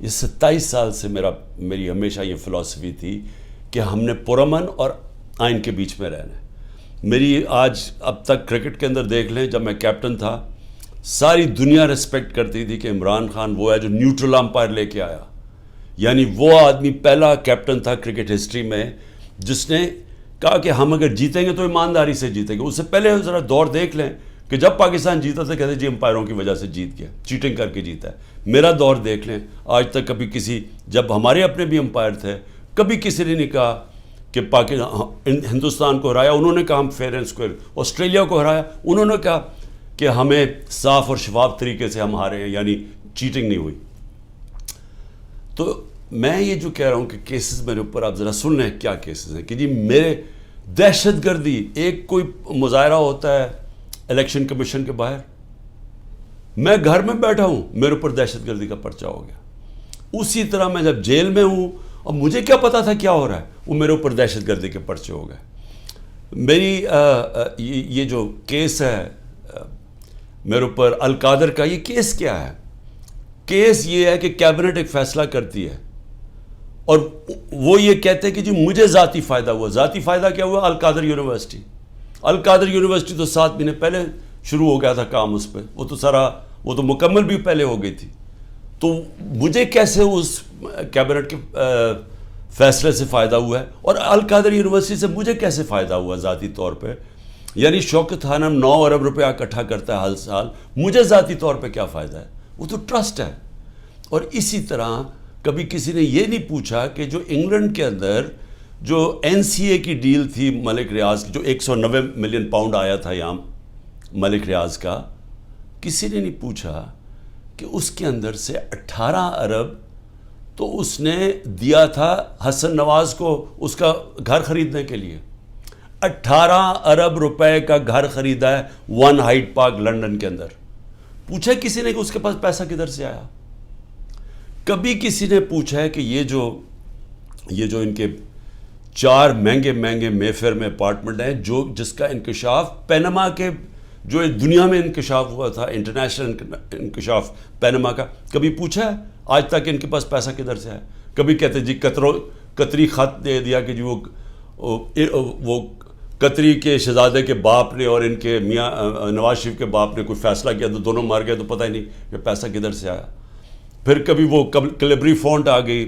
27 سال سے میری ہمیشہ یہ فلسفی تھی کہ ہم نے پرامن اور آئین کے بیچ میں رہنا ہے. میری آج اب تک کرکٹ کے اندر دیکھ لیں، جب میں کیپٹن تھا ساری دنیا ریسپیکٹ کرتی تھی کہ عمران خان وہ ہے جو نیوٹرل امپائر لے کے آیا. یعنی وہ آدمی پہلا کیپٹن تھا کرکٹ ہسٹری میں جس نے کہا کہ ہم اگر جیتیں گے تو ایمانداری سے جیتیں گے. اس سے پہلے ذرا دور دیکھ لیں کہ جب پاکستان جیتا تھا کہتے جی امپائروں کی وجہ سے جیت گیا، چیٹنگ کر کے جیتا ہے. میرا دور دیکھ لیں، آج تک کبھی جب ہمارے اپنے بھی امپائر تھے، کبھی کسی نے نہیں کہا کہ ہندوستان کو ہرایا انہوں نے کہا ہم فیئر اینڈ اسکوئر. آسٹریلیا کو ہرایا انہوں نے کہا کہ ہمیں صاف اور شفاف طریقے سے ہم ہارے ہیں، یعنی چیٹنگ نہیں ہوئی. تو میں یہ جو کہہ رہا ہوں کہ کیسز میرے اوپر آپ ذرا سن لیں کیا کیسز ہیں کہ جی میرے دہشت گردی، ایک کوئی مظاہرہ ہوتا ہے الیکشن کمیشن کے باہر، میں گھر میں بیٹھا ہوں میرے اوپر دہشت گردی کا پرچہ ہو گیا. اسی طرح میں جب جیل میں ہوں اور مجھے کیا پتا تھا کیا ہو رہا ہے، وہ میرے اوپر دہشت گردی کے پرچے ہو گئے. میری یہ جو کیس ہے میرے اوپر القادر کا، یہ کیس کیا ہے؟ کیس یہ ہے کہ کیبنٹ ایک فیصلہ کرتی ہے اور وہ یہ کہتے ہیں کہ جی مجھے ذاتی فائدہ ہوا. ذاتی فائدہ کیا ہوا؟ القادر یونیورسٹی. القادر یونیورسٹی تو 7 مہینے پہلے شروع ہو گیا تھا کام اس پہ، وہ تو مکمل بھی پہلے ہو گئی تھی. تو مجھے کیسے اس کیبنٹ کے فیصلے سے فائدہ ہوا ہے، اور القادر یونیورسٹی سے مجھے کیسے فائدہ ہوا ذاتی طور پہ؟ یعنی شوکت خانم 9 ارب روپیہ اکٹھا کرتا ہے ہر سال، مجھے ذاتی طور پہ کیا فائدہ ہے؟ وہ تو ٹرسٹ ہے. اور اسی طرح کبھی کسی نے یہ نہیں پوچھا کہ جو انگلینڈ کے اندر جو این سی اے کی ڈیل تھی ملک ریاض کی، جو 190 ملین پاؤنڈ آیا تھا یہاں ملک ریاض کا، کسی نے نہیں پوچھا کہ اس کے اندر سے 18 ارب تو اس نے دیا تھا حسن نواز کو اس کا گھر خریدنے کے لیے. 18 ارب روپے کا گھر خریدا ہے 1 ہائیڈ پارک لنڈن کے اندر. پوچھا کسی نے کہ اس کے پاس پیسہ کدھر سے آیا؟ کبھی کسی نے پوچھا ہے کہ یہ جو ان کے 4 مہنگے مے فیئر میں اپارٹمنٹ ہیں جس کا انکشاف پینما کے جو دنیا میں انکشاف ہوا تھا، انٹرنیشنل انکشاف پینما کا، کبھی پوچھا ہے آج تک ان کے پاس پیسہ کدھر سے آیا؟ کبھی کہتے جی قطری خط دے دیا کہ جی وہ قطری کے شہزادے کے باپ نے اور ان کے میاں نواز شریف کے باپ نے کوئی فیصلہ کیا تو دونوں مار گئے، تو پتہ ہی نہیں کہ پیسہ کدھر سے آیا. پھر کبھی وہ کلیبری فونٹ آ گئی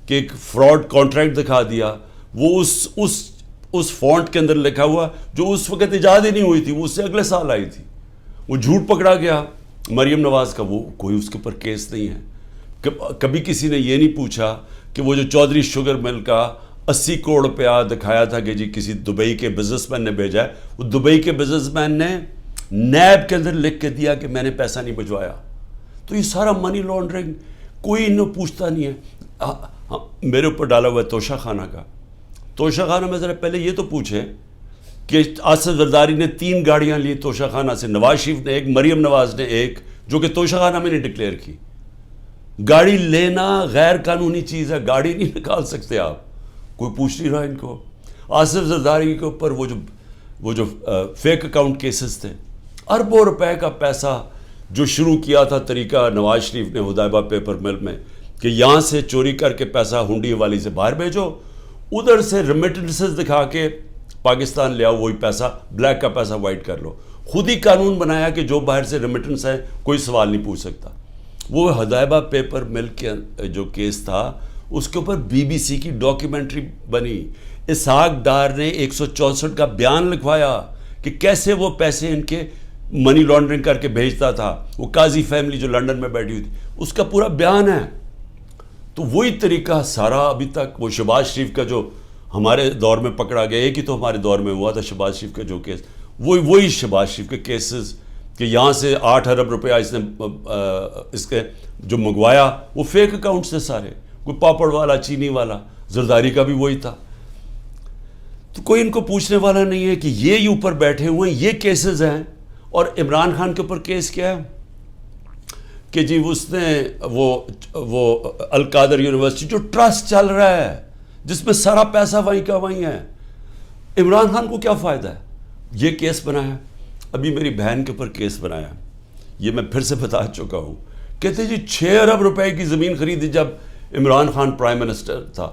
کہ ایک فراڈ کانٹریکٹ دکھا دیا، وہ اس فونٹ کے اندر لکھا ہوا جو اس وقت ایجاد ہی نہیں ہوئی تھی، وہ اس سے اگلے سال آئی تھی. وہ جھوٹ پکڑا گیا مریم نواز کا، وہ کوئی اس کے اوپر کیس نہیں ہے. کبھی کسی نے یہ نہیں پوچھا کہ وہ جو چودھری شوگر مل کا 80 کروڑ روپیہ دکھایا تھا کہ جی کسی دبئی کے بزنس مین نے بھیجا ہے، وہ دبئی کے بزنس مین نے نیب کے اندر لکھ کے دیا کہ میں نے پیسہ نہیں بھجوایا. تو یہ سارا منی لانڈرنگ کوئی انہوں پوچھتا نہیں ہے. میرے اوپر ڈالا ہوا ہے توشہ خانہ کا. توشہ خانہ میں ذرا پہلے یہ تو پوچھیں کہ آصف زرداری نے 3 گاڑیاں لی توشہ خانہ سے، نواز شریف نے 1، مریم نواز نے 1، جو کہ توشہ خانہ میں نے ڈکلیئر کی. گاڑی لینا غیر قانونی چیز ہے، گاڑی نہیں نکال سکتے آپ، کوئی پوچھ نہیں رہا ان کو. آصف زرداری کے اوپر وہ جو فیک اکاؤنٹ کیسز تھے، اربوں روپے کا پیسہ جو شروع کیا تھا طریقہ نواز شریف نے حدیبہ پیپر مل میں کہ یہاں سے چوری کر کے پیسہ ہنڈی والی سے باہر بھیجو، ادھر سے ریمیٹنسز دکھا کے پاکستان لے آؤ، وہی پیسہ بلیک کا پیسہ وائٹ کر لو. خود ہی قانون بنایا کہ جو باہر سے ریمیٹنس ہے کوئی سوال نہیں پوچھ سکتا. وہ حدیبہ پیپر مل کے جو کیس تھا اس کے اوپر بی بی سی کی ڈاکیومنٹری بنی. اسحاق ڈار نے 164 کا بیان لکھوایا کہ کیسے وہ پیسے ان کے منی لانڈرنگ کر کے بھیجتا تھا. وہ قاضی فیملی جو لنڈن میں بیٹھی ہوئی تھی اس کا پورا بیان ہے. تو وہی طریقہ سارا ابھی تک وہ شہباز شریف کا جو ہمارے دور میں پکڑا گیا، ایک ہی تو ہمارے دور میں ہوا تھا شہباز شریف کا جو کیس، وہی شہباز شریف کے کیسز کہ یہاں سے 8 ارب روپیہ اس نے اس کے جو منگوایا وہ فیک اکاؤنٹ سے سارے، کوئی پاپڑ والا چینی والا، زرداری کا بھی وہی تھا. تو کوئی ان کو پوچھنے والا نہیں ہے کہ یہ اوپر بیٹھے ہوئے ہیں، یہ کیسز ہیں. اور عمران خان کے اوپر کیس کیا ہے کہ جی اس نے وہ القادر یونیورسٹی جو ٹرسٹ چل رہا ہے جس میں سارا پیسہ وہیں کا وہیں ہے، عمران خان کو کیا فائدہ ہے؟ یہ کیس بنایا. ابھی میری بہن کے اوپر کیس بنایا، یہ میں پھر سے بتا چکا ہوں. کہتے جی 6 ارب روپے کی زمین خریدی جب عمران خان پرائم منسٹر تھا.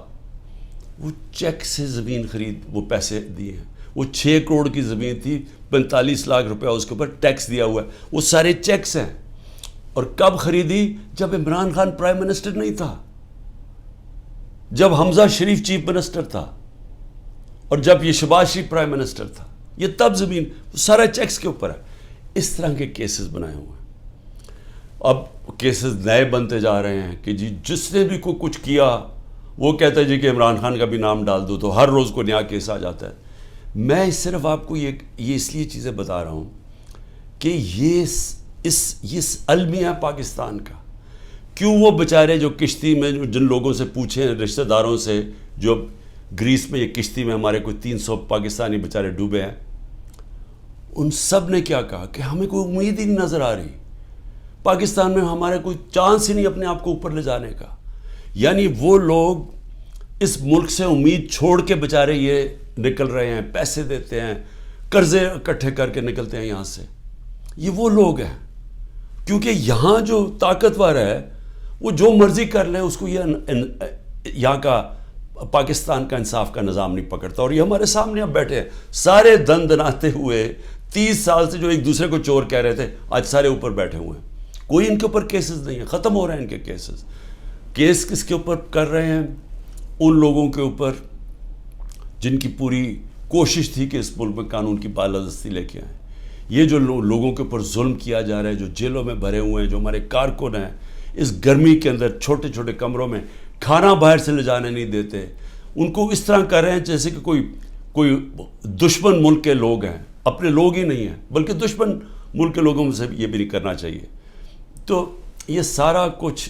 وہ چیک سے زمین خرید وہ پیسے دیے ہیں. وہ 6 کروڑ کی زمین تھی، 45 لاکھ روپیہ اس کے اوپر ٹیکس دیا ہوا ہے. وہ سارے چیکس ہیں. اور کب خریدی؟ جب عمران خان پرائم منسٹر نہیں تھا، جب حمزہ شریف چیف منسٹر تھا، اور جب یہ شہباز شریف پرائم منسٹر تھا. یہ تب زمین سارا چیکس کے اوپر ہے. اس طرح کے کیسز بنائے ہوئے ہیں. اب کیسز نئے بنتے جا رہے ہیں کہ جی جس نے بھی کوئی کچھ کیا وہ کہتا ہے جی کہ عمران خان کا بھی نام ڈال دو، تو ہر روز کو نیا کیس آ جاتا ہے. میں صرف آپ کو یہ اس لیے چیزیں بتا رہا ہوں کہ یہ المیہ پاکستان کا. کیوں وہ بیچارے جو کشتی میں جن لوگوں سے پوچھیں رشتہ داروں سے جو گریس میں یہ کشتی میں ہمارے کوئی 300 پاکستانی بیچارے ڈوبے ہیں، ان سب نے کیا کہا کہ ہمیں کوئی امید ہی نہیں نظر آ رہی. پاکستان میں ہمارے کوئی چانس ہی نہیں اپنے آپ کو اوپر لے جانے کا. یعنی وہ لوگ اس ملک سے امید چھوڑ کے بیچارے یہ نکل رہے ہیں، پیسے دیتے ہیں، قرضے اکٹھے کر کے نکلتے ہیں یہاں سے. یہ وہ لوگ ہیں کیونکہ یہاں جو طاقتور ہے وہ جو مرضی کر لیں، اس کو یہ یہاں کا پاکستان کا انصاف کا نظام نہیں پکڑتا. اور یہ ہمارے سامنے اب بیٹھے ہیں سارے دن دناتے ہوئے. 30 سال سے جو ایک دوسرے کو چور کہہ رہے تھے آج سارے اوپر بیٹھے ہوئے ہیں. کوئی ان کے اوپر کیسز نہیں ہیں, ختم ہو رہے ہیں ان کے کیسز. کیس کس کے اوپر کر رہے ہیں؟ ان لوگوں کے اوپر جن کی پوری کوشش تھی کہ اس ملک میں قانون کی بالادستی لے کے آئیں. یہ جو لوگوں کے اوپر ظلم کیا جا رہا ہے, جو جیلوں میں بھرے ہوئے ہیں, جو ہمارے کارکن ہیں, اس گرمی کے اندر چھوٹے چھوٹے کمروں میں کھانا باہر سے لے جانے نہیں دیتے, ان کو اس طرح کر رہے ہیں جیسے کہ کوئی دشمن ملک کے لوگ ہیں. اپنے لوگ ہی نہیں ہیں بلکہ دشمن ملک کے لوگوں سے یہ بھی نہیں کرنا چاہیے. تو یہ سارا کچھ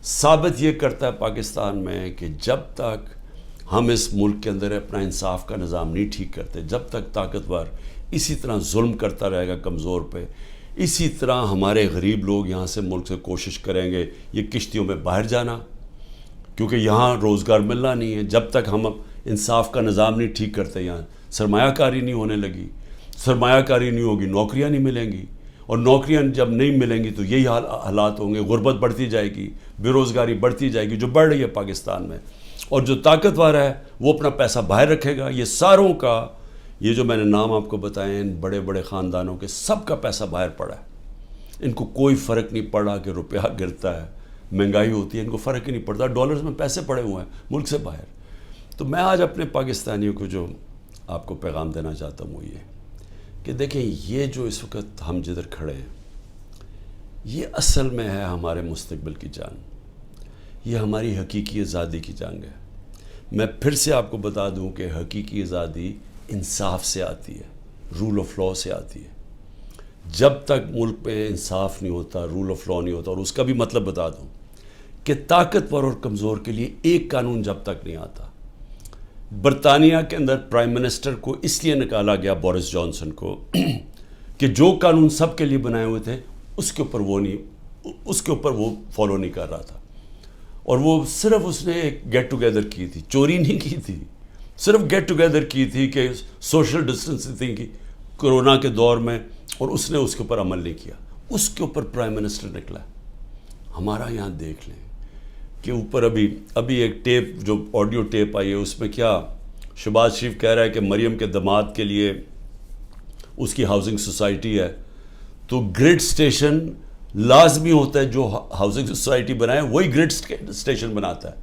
ثابت یہ کرتا ہے پاکستان میں کہ جب تک ہم اس ملک کے اندر اپنا انصاف کا نظام نہیں ٹھیک کرتے, جب تک طاقتور اسی طرح ظلم کرتا رہے گا کمزور پہ, اسی طرح ہمارے غریب لوگ یہاں سے ملک سے کوشش کریں گے یہ کشتیوں میں باہر جانا, کیونکہ یہاں روزگار ملنا نہیں ہے. جب تک ہم انصاف کا نظام نہیں ٹھیک کرتے, یہاں سرمایہ کاری نہیں ہونے لگی, سرمایہ کاری نہیں ہوگی, نوکریاں نہیں ملیں گی, اور نوکریاں جب نہیں ملیں گی تو یہی حالات ہوں گے, غربت بڑھتی جائے گی, بے روزگاری بڑھتی جائے گی جو بڑھ رہی ہے پاکستان میں. اور جو طاقتور ہے وہ اپنا پیسہ باہر رکھے گا. یہ ساروں کا, یہ جو میں نے نام آپ کو بتائے ان بڑے بڑے خاندانوں کے, سب کا پیسہ باہر پڑا ہے. ان کو کوئی فرق نہیں پڑا کہ روپیہ گرتا ہے, مہنگائی ہوتی ہے, ان کو فرق ہی نہیں پڑتا. ڈالرز میں پیسے پڑے ہوئے ہیں ملک سے باہر. تو میں آج اپنے پاکستانیوں کو جو آپ کو پیغام دینا چاہتا ہوں وہ یہ کہ دیکھیں, یہ جو اس وقت ہم جدھر کھڑے ہیں یہ اصل میں ہے ہمارے مستقبل کی جنگ, یہ ہماری حقیقی آزادی کی جنگ ہے. میں پھر سے آپ کو بتا دوں کہ حقیقی آزادی انصاف سے آتی ہے, رول آف لاء سے آتی ہے. جب تک ملک پہ انصاف نہیں ہوتا, رول آف لاء نہیں ہوتا, اور اس کا بھی مطلب بتا دوں کہ طاقتور اور کمزور کے لیے ایک قانون جب تک نہیں آتا. برطانیہ کے اندر پرائم منسٹر کو اس لیے نکالا گیا, بورس جانسن کو, کہ جو قانون سب کے لیے بنائے ہوئے تھے اس کے اوپر وہ فالو نہیں کر رہا تھا. اور وہ صرف اس نے ایک گیٹ ٹوگیدر کی تھی, چوری نہیں کی تھی, صرف گیٹ ٹوگیدر کی تھی کہ سوشل ڈسٹنسنگ کی کرونا کے دور میں, اور اس نے اس کے اوپر عمل نہیں کیا. اس کے اوپر پرائم منسٹر نکلا. ہمارا یہاں دیکھ لیں کہ اوپر ابھی ایک ٹیپ, جو آڈیو ٹیپ آئی ہے, اس میں کیا شہباز شریف کہہ رہا ہے کہ مریم کے داماد کے لیے اس کی ہاؤسنگ سوسائٹی ہے, تو گریڈ سٹیشن لازمی ہوتا ہے, جو ہاؤسنگ سوسائٹی بنائے وہی گریڈ سٹیشن بناتا ہے.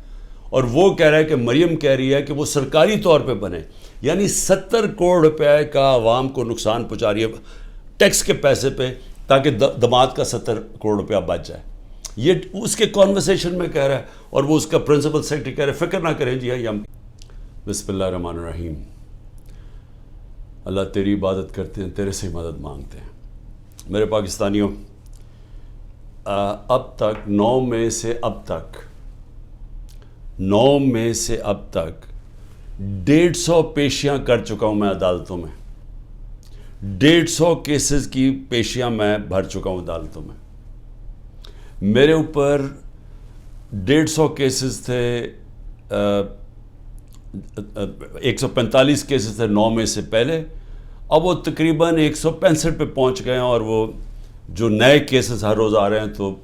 اور وہ کہہ رہا ہے کہ مریم کہہ رہی ہے کہ وہ سرکاری طور پہ بنے, یعنی 70 کروڑ روپے کا عوام کو نقصان پہنچا رہی ہے ٹیکس کے پیسے پہ, تاکہ داماد کا 70 کروڑ روپیہ بچ جائے. یہ اس کے کانورسیشن میں کہہ رہا ہے, اور وہ اس کا پرنسپل سیکرٹری کہہ رہا ہے فکر نہ کریں جی ہاں. بسم اللہ الرحمن الرحیم. اللہ تیری عبادت کرتے ہیں, تیرے سے مدد مانگتے ہیں. میرے پاکستانیوں, اب تک 9 مئی سے اب تک 150 پیشیاں کر چکا ہوں میں عدالتوں میں. 150 کیسز کی پیشیاں میں بھر چکا ہوں عدالتوں میں. میرے اوپر 150 کیسز تھے, 145 کیسز تھے 9 مئی سے پہلے. اب وہ تقریباً 165 پہ پہنچ گئے ہیں, اور وہ جو نئے کیسز ہر روز آ رہے ہیں, تو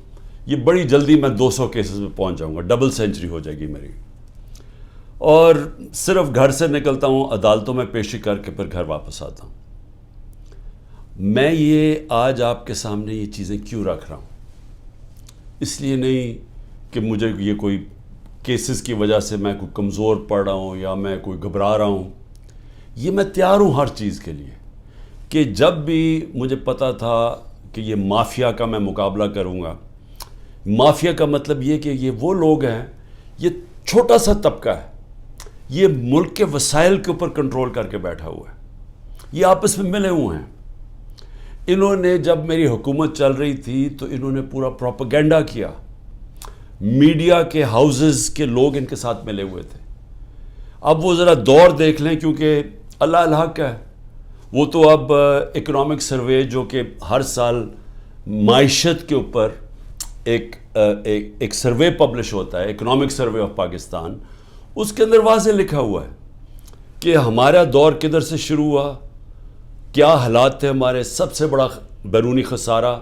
یہ بڑی جلدی میں 200 کیسز میں پہنچ جاؤں گا, ڈبل سینچری ہو جائے گی میری. اور صرف گھر سے نکلتا ہوں, عدالتوں میں پیشی کر کے پھر گھر واپس آتا ہوں. میں یہ آج آپ کے سامنے یہ چیزیں کیوں رکھ رہا ہوں؟ اس لیے نہیں کہ مجھے یہ کوئی کیسز کی وجہ سے میں کوئی کمزور پڑ رہا ہوں یا میں کوئی گھبرا رہا ہوں. یہ میں تیار ہوں ہر چیز کے لیے, کہ جب بھی مجھے پتا تھا کہ یہ مافیا کا میں مقابلہ کروں گا. مافیا کا مطلب یہ کہ یہ وہ لوگ ہیں, یہ چھوٹا سا طبقہ ہے, یہ ملک کے وسائل کے اوپر کنٹرول کر کے بیٹھا ہوا ہے, یہ آپس میں ملے ہوئے ہیں. انہوں نے جب میری حکومت چل رہی تھی تو انہوں نے پورا پروپیگنڈا کیا, میڈیا کے ہاؤسز کے لوگ ان کے ساتھ ملے ہوئے تھے. اب وہ ذرا دور دیکھ لیں, کیونکہ اللہ الحق ہے, وہ تو اب اکنامک سروے جو کہ ہر سال معیشت کے اوپر ایک سروے پبلش ہوتا ہے, اکنامک سروے آف پاکستان, اس کے اندر واضح لکھا ہوا ہے کہ ہمارا دور کدھر سے شروع ہوا, کیا حالات تھے ہمارے, سب سے بڑا بیرونی خسارہ,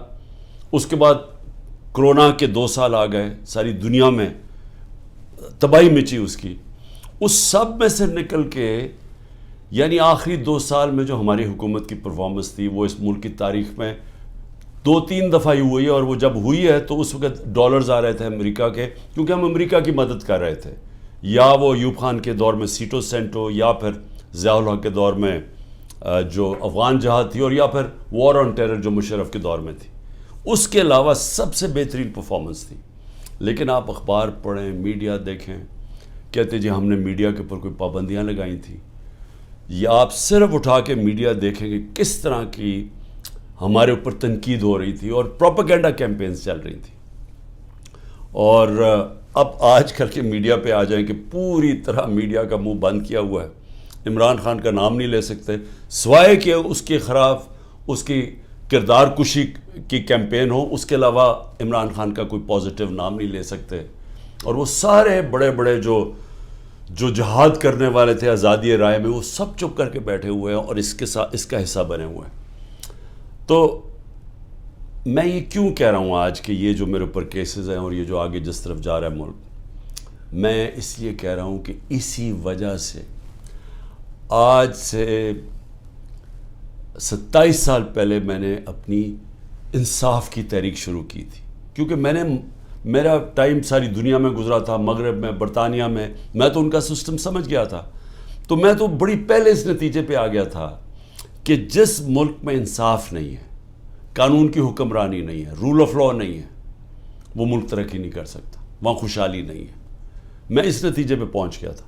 اس کے بعد کرونا کے 2 سال آ گئے, ساری دنیا میں تباہی مچی اس کی, اس سب میں سے نکل کے یعنی آخری 2 سال میں جو ہماری حکومت کی پرفارمنس تھی وہ اس ملک کی تاریخ میں 2-3 دفعہ ہی ہوئی ہے، اور وہ جب ہوئی ہے تو اس وقت ڈالرز آ رہے تھے امریکہ کے، کیونکہ ہم امریکہ کی مدد کر رہے تھے، یا وہ ایوب خان کے دور میں سیٹو سینٹو، یا پھر ضیاء الحق کے دور میں جو افغان جہاد تھی، اور یا پھر وار آن ٹیرر جو مشرف کے دور میں تھی۔ اس کے علاوہ سب سے بہترین پرفارمنس تھی۔ لیکن آپ اخبار پڑھیں، میڈیا دیکھیں، کہتے جی ہم نے میڈیا کے اوپر کوئی پابندیاں لگائی تھیں، یا آپ صرف اٹھا کے میڈیا دیکھیں کہ کس طرح کی ہمارے اوپر تنقید ہو رہی تھی اور پروپیگنڈا کیمپینز چل رہی تھی۔ اور اب آج کل کے میڈیا پہ آ جائیں کہ پوری طرح میڈیا کا منہ بند کیا ہوا ہے، عمران خان کا نام نہیں لے سکتے، سوائے کہ اس کے خلاف اس کی کردار کشی کی کیمپین ہو، اس کے علاوہ عمران خان کا کوئی پازیٹیو نام نہیں لے سکتے۔ اور وہ سارے بڑے بڑے جو جہاد کرنے والے تھے آزادی رائے میں، وہ سب چپ کر کے بیٹھے ہوئے ہیں اور اس کا حصہ بنے ہوئے ہیں۔ تو میں یہ کیوں کہہ رہا ہوں آج کہ یہ جو میرے اوپر کیسز ہیں اور یہ جو آگے جس طرف جا رہا ہے ملک، میں اس لیے کہہ رہا ہوں کہ اسی وجہ سے آج سے 27 سال پہلے میں نے اپنی انصاف کی تحریک شروع کی تھی، کیونکہ میرا ٹائم ساری دنیا میں گزرا تھا، مغرب میں، برطانیہ میں تو ان کا سسٹم سمجھ گیا تھا، تو میں تو بڑی پہلے اس نتیجے پہ آ گیا تھا کہ جس ملک میں انصاف نہیں ہے، قانون کی حکمرانی نہیں ہے، رول آف لا نہیں ہے، وہ ملک ترقی نہیں کر سکتا، وہاں خوشحالی نہیں ہے۔ میں اس نتیجے پہ پہنچ گیا تھا،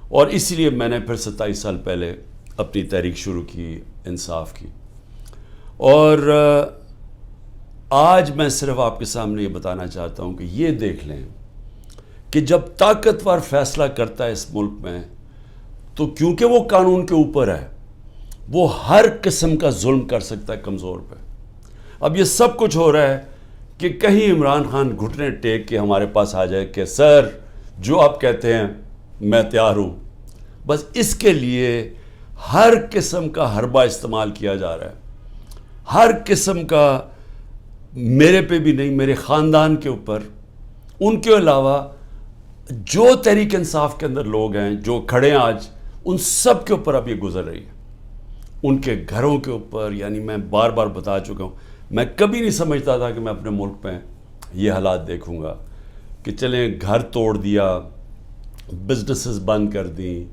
اور اس لیے میں نے پھر 27 سال پہلے اپنی تحریک شروع کی انصاف کی۔ اور آج میں صرف آپ کے سامنے یہ بتانا چاہتا ہوں کہ یہ دیکھ لیں کہ جب طاقتور فیصلہ کرتا ہے اس ملک میں تو کیونکہ وہ قانون کے اوپر ہے، وہ ہر قسم کا ظلم کر سکتا ہے کمزور پہ۔ اب یہ سب کچھ ہو رہا ہے کہ کہیں عمران خان گھٹنے ٹیک کے ہمارے پاس آ جائے کہ سر جو آپ کہتے ہیں میں تیار ہوں، بس اس کے لیے ہر قسم کا حربہ استعمال کیا جا رہا ہے، ہر قسم کا، میرے پہ بھی نہیں، میرے خاندان کے اوپر، ان کے علاوہ جو تحریک انصاف کے اندر لوگ ہیں جو کھڑے ہیں آج، ان سب کے اوپر اب یہ گزر رہی ہے، ان کے گھروں کے اوپر۔ یعنی میں بار بار بتا چکا ہوں، میں کبھی نہیں سمجھتا تھا کہ میں اپنے ملک میں یہ حالات دیکھوں گا کہ چلیں گھر توڑ دیا، بزنسز بند کر دیں،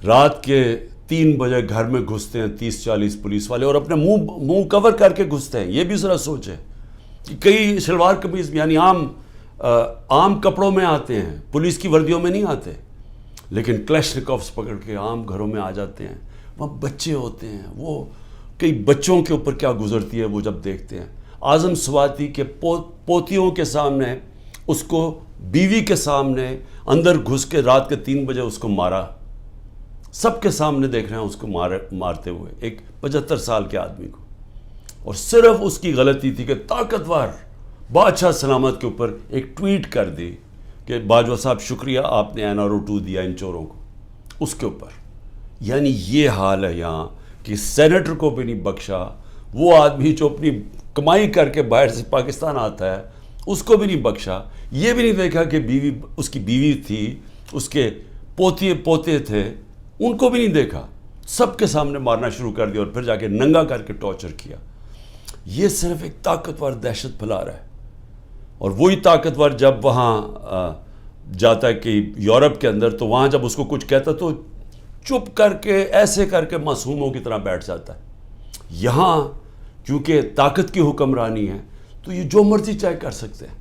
رات کے 3 بجے گھر میں گھستے ہیں 30-40 پولیس والے اور اپنے منہ کور کر کے گھستے ہیں۔ یہ بھی ذرا سوچیں کہ کئی شلوار قمیض یعنی عام کپڑوں میں آتے ہیں، پولیس کی وردیوں میں نہیں آتے، لیکن کلیشنکوفز پکڑ کے عام گھروں میں آ جاتے ہیں۔ وہاں بچے ہوتے ہیں، وہ کئی بچوں کے اوپر کیا گزرتی ہے وہ جب دیکھتے ہیں۔ اعظم سواتی کے پوتیوں کے سامنے، اس کو بیوی کے سامنے اندر گھس کے رات کے 3 بجے اس کو مارا، سب کے سامنے دیکھ رہے ہیں اس کو مارتے ہوئے، ایک 75 سال کے آدمی کو، اور صرف اس کی غلطی تھی کہ طاقتور بادشاہ سلامت کے اوپر ایک ٹویٹ کر دی کہ باجوہ صاحب شکریہ آپ نے NRO 2 دیا ان چوروں کو، اس کے اوپر۔ یعنی یہ حال ہے یہاں کہ سینیٹر کو بھی نہیں بخشا، وہ آدمی جو اپنی کمائی کر کے باہر سے پاکستان آتا ہے اس کو بھی نہیں بخشا، یہ بھی نہیں دیکھا کہ اس کی بیوی تھی، اس کے پوتے تھے، ان کو بھی نہیں دیکھا، سب کے سامنے مارنا شروع کر دیا اور پھر جا کے ننگا کر کے ٹارچر کیا۔ یہ صرف ایک طاقتور دہشت پھیلا رہا ہے، اور وہی طاقتور جب وہاں جاتا ہے کہ یورپ کے اندر، تو وہاں جب اس کو کچھ کہتا تو چپ کر کے ایسے کر کے معصوموں کی طرح بیٹھ جاتا ہے۔ یہاں کیونکہ طاقت کی حکمرانی ہے تو یہ جو مرضی چاہے کر سکتے ہیں،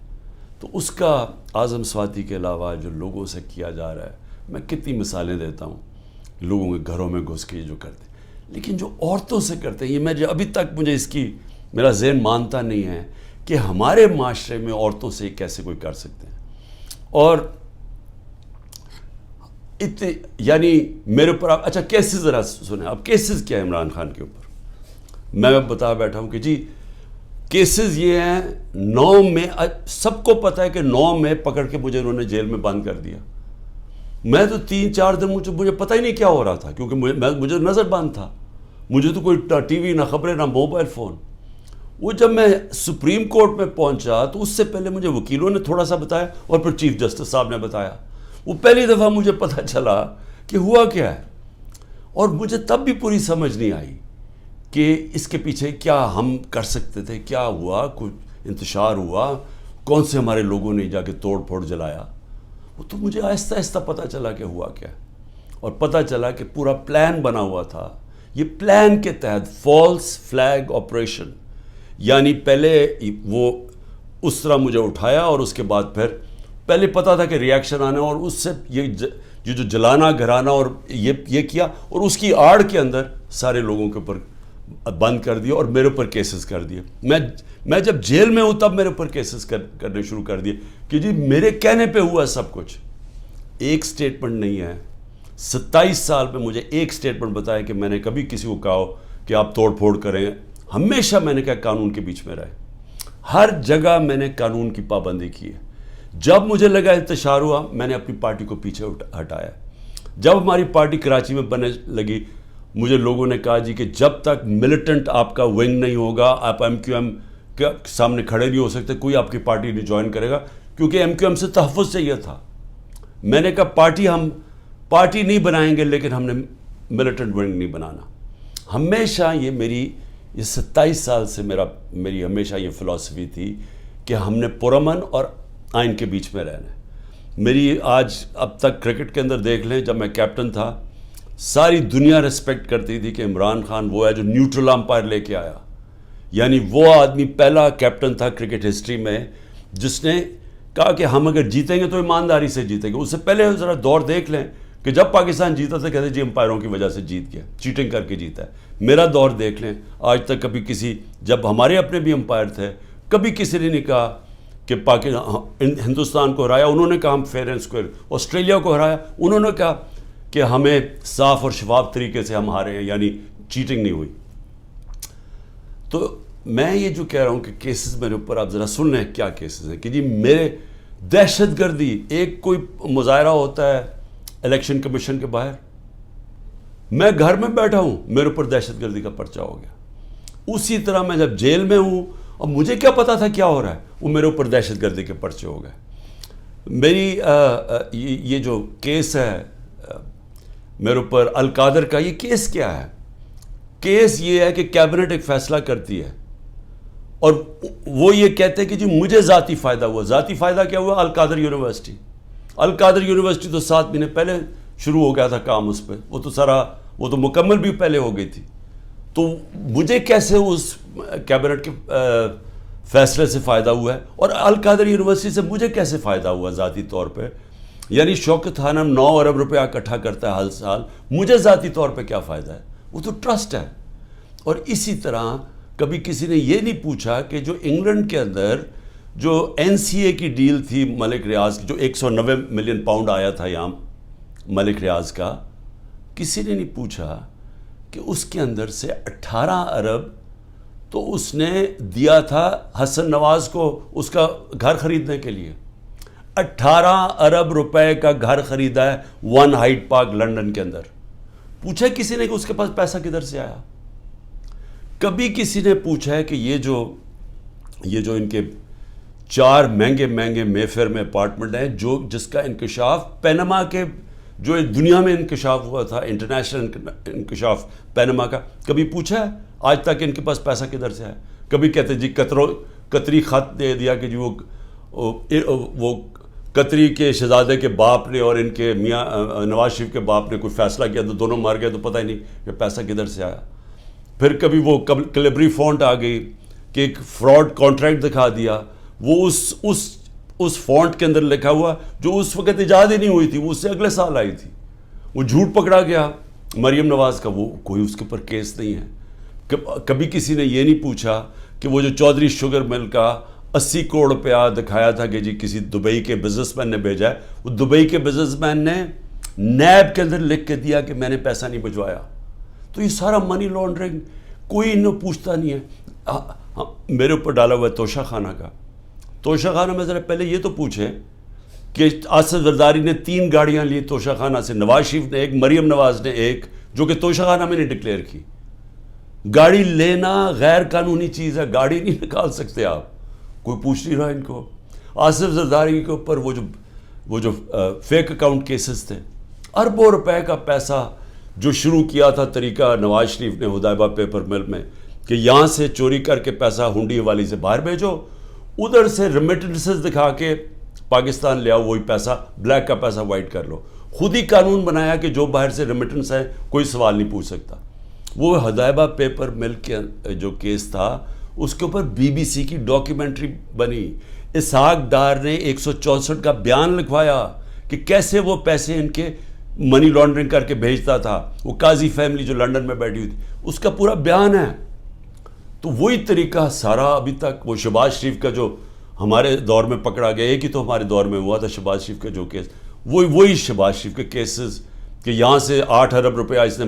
تو اس کا اعظم سواتی کے علاوہ جو لوگوں سے کیا جا رہا ہے، میں کتنی مثالیں دیتا ہوں لوگوں کے گھروں میں گھس کے جو کرتے ہیں، لیکن جو عورتوں سے کرتے ہیں، یہ ابھی تک مجھے اس کی میرا ذہن مانتا نہیں ہے کہ ہمارے معاشرے میں عورتوں سے کیسے کوئی کر سکتے ہیں۔ اور یعنی میرے اوپر آپ اچھا کیسز ذرا سنیں، اب کیسز کیا ہے عمران خان کے اوپر؟ میں بتا بیٹھا ہوں کہ جی کیسز یہ ہیں، 9 میں سب کو پتہ ہے کہ 9 میں پکڑ کے مجھے انہوں نے جیل میں بند کر دیا۔ میں تو 3-4 دن مجھے پتہ ہی نہیں کیا ہو رہا تھا، کیونکہ مجھے نظر بند تھا، مجھے تو کوئی ٹی وی، نہ خبریں، نہ موبائل فون۔ وہ جب میں سپریم کورٹ میں پہنچا تو اس سے پہلے مجھے وکیلوں نے تھوڑا سا بتایا اور پھر چیف جسٹس صاحب نے بتایا۔ وہ پہلی دفعہ مجھے پتہ چلا کہ ہوا کیا ہے، اور مجھے تب بھی پوری سمجھ نہیں آئی کہ اس کے پیچھے کیا ہم کر سکتے تھے، کیا ہوا، کچھ انتشار ہوا، کون سے ہمارے لوگوں نے جا کے توڑ پھوڑ جلایا. وہ تو مجھے آہستہ آہستہ پتہ چلا کہ ہوا کیا، اور پتہ چلا کہ پورا پلان بنا ہوا تھا. یہ پلان کے تحت فالس فلیگ آپریشن، یعنی پہلے وہ اس طرح مجھے اٹھایا، اور اس کے بعد پھر پہلے پتہ تھا کہ ریاکشن آنا، اور اس سے یہ جو جلانا گھرانا اور یہ کیا، اور اس کی آڑ کے اندر سارے لوگوں کے اوپر بند کر دیا اور میرے اوپر کیسز کر دیے. میں جب جیل میں ہوں تب میرے اوپر کیسز کرنے شروع کر دیے کہ جی میرے کہنے پہ ہوا سب کچھ. ایک سٹیٹمنٹ نہیں ہے، 27 سال میں مجھے ایک سٹیٹمنٹ بتایا کہ میں نے کبھی کسی کو کہا ہو کہ آپ توڑ پھوڑ کریں. ہمیشہ میں نے کہا قانون کے بیچ میں رہے، ہر جگہ میں نے قانون کی پابندی کی ہے. جب مجھے لگا انتشار ہوا، میں نے اپنی پارٹی کو پیچھے ہٹایا. جب ہماری پارٹی کراچی میں بننے لگی، مجھے لوگوں نے کہا جی کہ جب تک ملیٹنٹ آپ کا ونگ نہیں ہوگا، آپ ایم کیو ایم کے سامنے کھڑے نہیں ہو سکتے، کوئی آپ کی پارٹی نہیں جوائن کرے گا، کیونکہ ایم کیو ایم سے تحفظ چاہیے تھا. میں نے کہا ہم پارٹی نہیں بنائیں گے، لیکن ہم نے ملیٹنٹ ونگ نہیں بنانا. ہمیشہ یہ 27 سال سے میری ہمیشہ یہ فلسفی تھی کہ ہم نے پرامن اور آئین کے بیچ میں رہنا ہے. میری آج اب تک کرکٹ کے اندر دیکھ لیں، جب میں کیپٹن تھا ساری دنیا ریسپیکٹ کرتی تھی کہ عمران خان وہ ہے جو نیوٹرل امپائر لے کے آیا. یعنی وہ آدمی پہلا کیپٹن تھا کرکٹ ہسٹری میں جس نے کہا کہ ہم اگر جیتیں گے تو ایمانداری سے جیتیں گے. اس سے پہلے ذرا دور دیکھ لیں کہ جب پاکستان جیتا تھا کہتے جی امپائروں کی وجہ سے جیت گیا، چیٹنگ کر کے جیتا ہے. میرا دور دیکھ لیں، آج تک کبھی جب ہمارے اپنے بھی امپائر تھے، کبھی کسی نے نہیں کہا کہ ہندوستان کو ہرایا انہوں نے کہا ہم فیئر اینڈ اسکوئر. آسٹریلیا کو ہرایا انہوں نے کہا کہ ہمیں صاف اور شفاف طریقے سے ہم ہارے ہیں، یعنی چیٹنگ نہیں ہوئی. تو میں یہ جو کہہ رہا ہوں کہ کیسز میرے اوپر آپ ذرا سن لیں کیا کیسز ہیں کہ جی میرے دہشت گردی، ایک کوئی مظاہرہ ہوتا ہے الیکشن کمیشن کے باہر، میں گھر میں بیٹھا ہوں میرے اوپر دہشت گردی کا پرچہ ہو گیا. اسی طرح میں جب جیل میں ہوں اور مجھے کیا پتا تھا کیا ہو رہا ہے، وہ میرے اوپر دہشت گردی کے پرچے ہو گئے. میری یہ جو کیس ہے میرے اوپر القادر کا، یہ کیس کیا ہے؟ کیس یہ ہے کہ کیبنٹ ایک فیصلہ کرتی ہے اور وہ یہ کہتے ہیں کہ جی مجھے ذاتی فائدہ ہوا. ذاتی فائدہ کیا ہوا؟ القادر یونیورسٹی تو 7 مہینے پہلے شروع ہو گیا تھا کام اس پہ، وہ تو مکمل بھی پہلے ہو گئی تھی. تو مجھے کیسے اس کیبنٹ کے فیصلے سے فائدہ ہوا ہے، اور القادر یونیورسٹی سے مجھے کیسے فائدہ ہوا ذاتی طور پہ؟ یعنی شوکت خانم 9 ارب روپیہ اکٹھا کرتا ہے ہر سال، مجھے ذاتی طور پہ کیا فائدہ ہے؟ وہ تو ٹرسٹ ہے. اور اسی طرح کبھی کسی نے یہ نہیں پوچھا کہ جو انگلینڈ کے اندر جو این سی اے کی ڈیل تھی ملک ریاض کی، جو 190 ملین پاؤنڈ آیا تھا یہاں ملک ریاض کا، کسی نے نہیں پوچھا کہ اس کے اندر سے 18 ارب تو اس نے دیا تھا حسن نواز کو اس کا گھر خریدنے کے لیے. 18 ارب روپے کا گھر خریدا ہے 1 ہائیڈ پارک لنڈن کے اندر. پوچھا کسی نے کہ اس کے پاس پیسہ کدھر سے آیا؟ کبھی کسی نے پوچھا ہے کہ یہ جو ان کے 4 مہنگے مے فیئر میں اپارٹمنٹ ہیں جس کا انکشاف پینما کے جو دنیا میں انکشاف ہوا تھا، انٹرنیشنل انکشاف پینما کا، کبھی پوچھا ہے آج تک ان کے پاس پیسہ کدھر سے آیا؟ کبھی کہتے جی قطری خط دے دیا کہ جی وہ قطری کے شہزادے کے باپ نے اور ان کے میاں نواز شریف کے باپ نے کوئی فیصلہ کیا تو دونوں مار گئے، تو پتہ ہی نہیں کہ پیسہ کدھر سے آیا. پھر کبھی وہ کلیبری فونٹ آ گئی کہ ایک فراڈ کانٹریکٹ دکھا دیا، وہ اس فونٹ کے اندر لکھا ہوا جو اس وقت ایجاد ہی نہیں ہوئی تھی، وہ اس سے اگلے سال آئی تھی. وہ جھوٹ پکڑا گیا مریم نواز کا، وہ کوئی اس کے اوپر کیس نہیں ہے. کبھی کسی نے یہ نہیں پوچھا کہ وہ جو چودھری شوگر مل کا 80 کروڑ روپیہ دکھایا تھا کہ جی کسی دبئی کے بزنس مین نے بھیجا ہے، وہ دبئی کے بزنس مین نے نیب کے اندر لکھ کے دیا کہ میں نے پیسہ نہیں بھجوایا. تو یہ سارا منی لانڈرنگ کوئی انہوں پوچھتا نہیں ہے. میرے اوپر ڈالا ہوا ہے توشہ خانہ کا. توشہ خانہ میں ذرا پہلے یہ تو پوچھیں کہ آصف زرداری نے 3 گاڑیاں لی توشہ خانہ سے، نواز شریف نے 1، مریم نواز نے 1، جو کہ توشہ خانہ میں نے ڈکلیئر کی. گاڑی لینا غیر قانونی چیز ہے، گاڑی نہیں نکال سکتے آپ، کوئی پوچھ نہیں رہا ان کو. آصف زرداری کے اوپر وہ جو وہ جو فیک اکاؤنٹ کیسز تھے، اربوں روپے کا پیسہ جو شروع کیا تھا طریقہ نواز شریف نے حدیبہ پیپر مل میں کہ یہاں سے چوری کر کے پیسہ ہنڈی والی سے باہر بھیجو، ادھر سے ریمیٹنسز دکھا کے پاکستان لے آؤ، وہی پیسہ بلیک کا پیسہ وائٹ کر لو. خود ہی قانون بنایا کہ جو باہر سے ریمیٹنس ہے کوئی سوال نہیں پوچھ سکتا. وہ حدیبہ پیپر مل کے جو کیس تھا اس کے اوپر BBC کی ڈاکیومنٹری بنی. اسحاق ڈار نے 164 کا بیان لکھوایا کہ کیسے وہ پیسے ان کے منی لانڈرنگ کر کے بھیجتا تھا. وہ قاضی فیملی جو لنڈن میں بیٹھی ہوئی تھی اس کا پورا بیان ہے. تو وہی طریقہ سارا ابھی تک وہ شہباز شریف کا جو ہمارے دور میں پکڑا گیا، ایک ہی تو ہمارے دور میں ہوا تھا شہباز شریف کا جو کیس، وہی شہباز شریف کے کیسز کہ یہاں سے 8 ارب روپیہ اس نے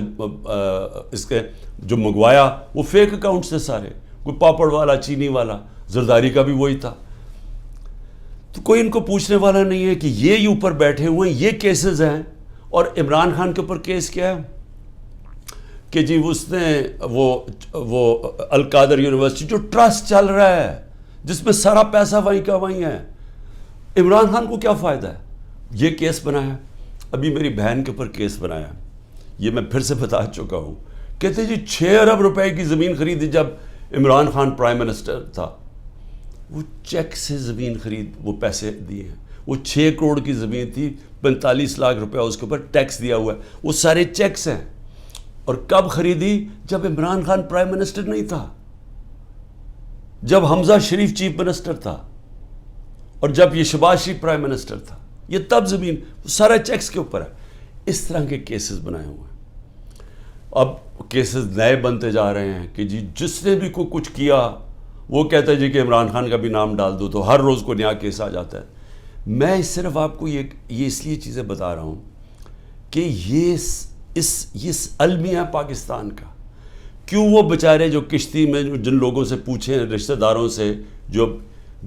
اس کے جو منگوایا وہ فیک اکاؤنٹس تھے سارے، کوئی پاپڑ والا، چینی والا، زرداری کا بھی وہی تھا. تو کوئی ان کو پوچھنے والا نہیں ہے کہ یہ اوپر بیٹھے ہوئے ہیں، یہ کیسز ہیں. اور عمران خان کے اوپر کیس کیا ہے کہ جی اس نے وہ القادر یونیورسٹی جو ٹرسٹ چل رہا ہے جس میں سارا پیسہ وہیں کا وہیں ہے، عمران خان کو کیا فائدہ ہے؟ یہ کیس بنایا. ابھی میری بہن کے اوپر کیس بنایا، یہ میں پھر سے بتا چکا ہوں. کہتے جی 6 ارب روپے کی زمین خریدی جب عمران خان پرائم منسٹر تھا. وہ چیک سے زمین خرید وہ پیسے دیے ہیں. وہ 6 کروڑ کی زمین تھی، 45 لاکھ روپیہ اس کے اوپر ٹیکس دیا ہوا ہے. وہ سارے چیکس ہیں. اور کب خریدی؟ جب عمران خان پرائم منسٹر نہیں تھا، جب حمزہ شریف چیف منسٹر تھا، اور جب یہ شہباز شریف پرائم منسٹر تھا. یہ تب زمین سارا چیکس کے اوپر ہے. اس طرح کے کیسز بنائے ہوئے ہیں. اب کیسز نئے بنتے جا رہے ہیں کہ جی جس نے بھی کوئی کچھ کیا وہ کہتا ہے جی کہ عمران خان کا بھی نام ڈال دو، تو ہر روز کو نیا کیس آ جاتا ہے. میں صرف آپ کو یہ اس لیے چیزیں بتا رہا ہوں کہ یہ المیہ پاکستان کا. کیوں وہ بیچارے جو کشتی میں جن لوگوں سے پوچھیں رشتہ داروں سے جو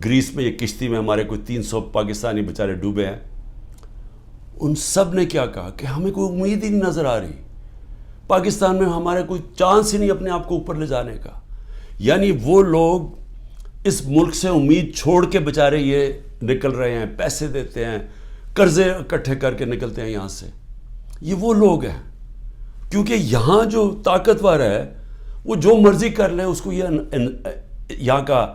گریس میں یہ کشتی میں ہمارے کوئی 300 پاکستانی بیچارے ڈوبے ہیں، ان سب نے کیا کہا کہ ہمیں کوئی امید ہی نہیں نظر آ رہی، پاکستان میں ہمارے کوئی چانس ہی نہیں اپنے آپ کو اوپر لے جانے کا. یعنی وہ لوگ اس ملک سے امید چھوڑ کے بیچارے یہ نکل رہے ہیں، پیسے دیتے ہیں، قرضے اکٹھے کر کے نکلتے ہیں یہاں سے. یہ وہ لوگ ہیں کیونکہ یہاں جو طاقتور ہے وہ جو مرضی کر لے، اس کو یہاں کا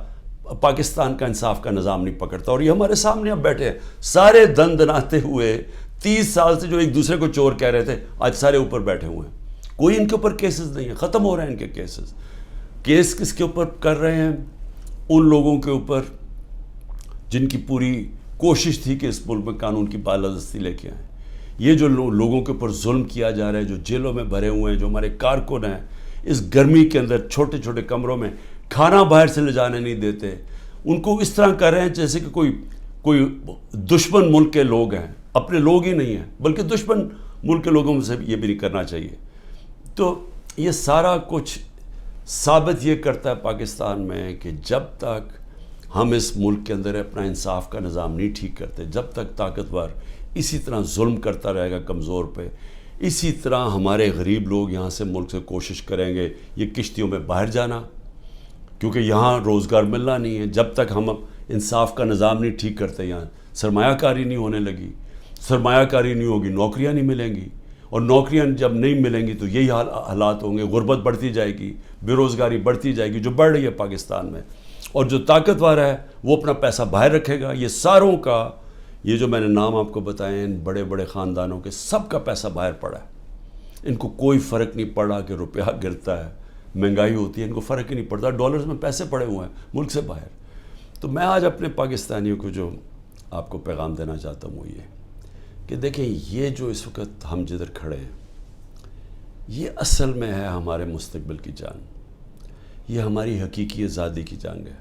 پاکستان کا انصاف کا نظام نہیں پکڑتا. اور یہ ہمارے سامنے اب بیٹھے ہیں سارے دن دناتے ہوئے، 30 سال سے جو ایک دوسرے کو چور کہہ رہے تھے آج سارے اوپر بیٹھے ہوئے ہیں. کوئی ان کے اوپر کیسز نہیں ہے، ختم ہو رہے ہیں ان کے کیسز. کیس کس کے اوپر کر رہے ہیں؟ ان لوگوں کے اوپر جن کی پوری کوشش تھی کہ اس ملک میں قانون کی بالادستی لے کے آئیں. یہ جو لوگوں کے اوپر ظلم کیا جا رہا ہے، جو جیلوں میں بھرے ہوئے ہیں، جو ہمارے کارکن ہیں اس گرمی کے اندر چھوٹے چھوٹے کمروں میں کھانا باہر سے لے جانے نہیں دیتے، ان کو اس طرح کر رہے ہیں جیسے کہ کوئی دشمن ملک کے لوگ ہیں. اپنے لوگ ہی نہیں ہیں بلکہ دشمن ملک کے لوگوں سے یہ بھی نہیں کرنا چاہیے. تو یہ سارا کچھ ثابت یہ کرتا ہے پاکستان میں کہ جب تک ہم اس ملک کے اندر اپنا انصاف کا نظام نہیں ٹھیک کرتے، جب تک طاقتور اسی طرح ظلم کرتا رہے گا کمزور پہ، اسی طرح ہمارے غریب لوگ یہاں سے ملک سے کوشش کریں گے یہ کشتیوں میں باہر جانا، کیونکہ یہاں روزگار ملنا نہیں ہے. جب تک ہم انصاف کا نظام نہیں ٹھیک کرتے، یہاں سرمایہ کاری نہیں ہونے لگی، سرمایہ کاری نہیں ہوگی، نوکریاں نہیں ملیں گی، اور نوکریاں جب نہیں ملیں گی تو یہی حالات ہوں گے. غربت بڑھتی جائے گی، بے روزگاری بڑھتی جائے گی جو بڑھ رہی ہے پاکستان میں. اور جو طاقتور ہے وہ اپنا پیسہ باہر رکھے گا. یہ ساروں کا، یہ جو میں نے نام آپ کو بتائے ان بڑے بڑے خاندانوں کے، سب کا پیسہ باہر پڑا ہے. ان کو کوئی فرق نہیں پڑا کہ روپیہ گرتا ہے، مہنگائی ہوتی ہے، ان کو فرق ہی نہیں پڑتا. ڈالرز میں پیسے پڑے ہوئے ہیں ملک سے باہر. تو میں آج اپنے پاکستانیوں کو جو آپ کو پیغام دینا چاہتا ہوں وہ یہ کہ دیکھیں، یہ جو اس وقت ہم جدھر کھڑے ہیں یہ اصل میں ہے ہمارے مستقبل کی جنگ، یہ ہماری حقیقی آزادی کی جنگ ہے.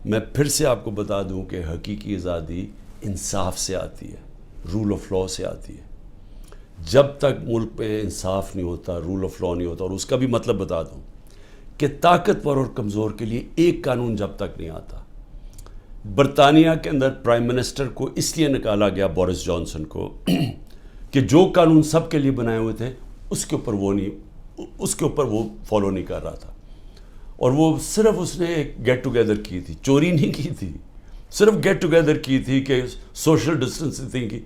میں پھر سے آپ کو بتا دوں کہ حقیقی آزادی انصاف سے آتی ہے، رول آف لاء سے آتی ہے. جب تک ملک پہ انصاف نہیں ہوتا، رول آف لاء نہیں ہوتا، اور اس کا بھی مطلب بتا دوں کہ طاقتور اور کمزور کے لیے ایک قانون جب تک نہیں آتا. برطانیہ کے اندر پرائم منسٹر کو اس لیے نکالا گیا، بورس جانسن کو، کہ جو قانون سب کے لیے بنائے ہوئے تھے اس کے اوپر وہ فالو نہیں کر رہا تھا. اور وہ صرف اس نے ایک گیٹ ٹوگیدر کی تھی، چوری نہیں کی تھی. صرف گیٹ ٹوگیدر کی تھی کہ سوشل ڈسٹینسنگ تھی کی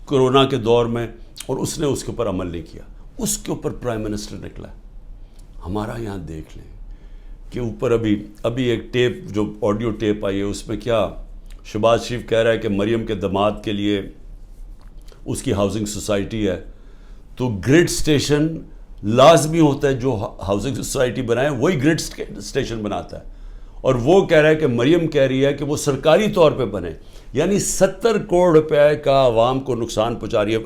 کرونا کے دور میں، اور اس نے اس کے اوپر عمل نہیں کیا. اس کے اوپر پرائم منسٹر نکلا. ہمارا یہاں دیکھ لیں کہ اوپر ابھی ایک ٹیپ جو آڈیو ٹیپ آئی ہے، اس میں کیا شہباز شریف کہہ رہا ہے کہ مریم کے داماد کے لیے اس کی ہاؤسنگ سوسائٹی ہے، تو گریڈ اسٹیشن لازمی ہوتا ہے، جو ہاؤسنگ سوسائٹی بنائے وہی گریڈ اسٹیشن بناتا ہے. اور وہ کہہ رہا ہے کہ مریم کہہ رہی ہے کہ وہ سرکاری طور پہ بنے، یعنی 70 کروڑ روپے کا عوام کو نقصان پہنچا رہی ہے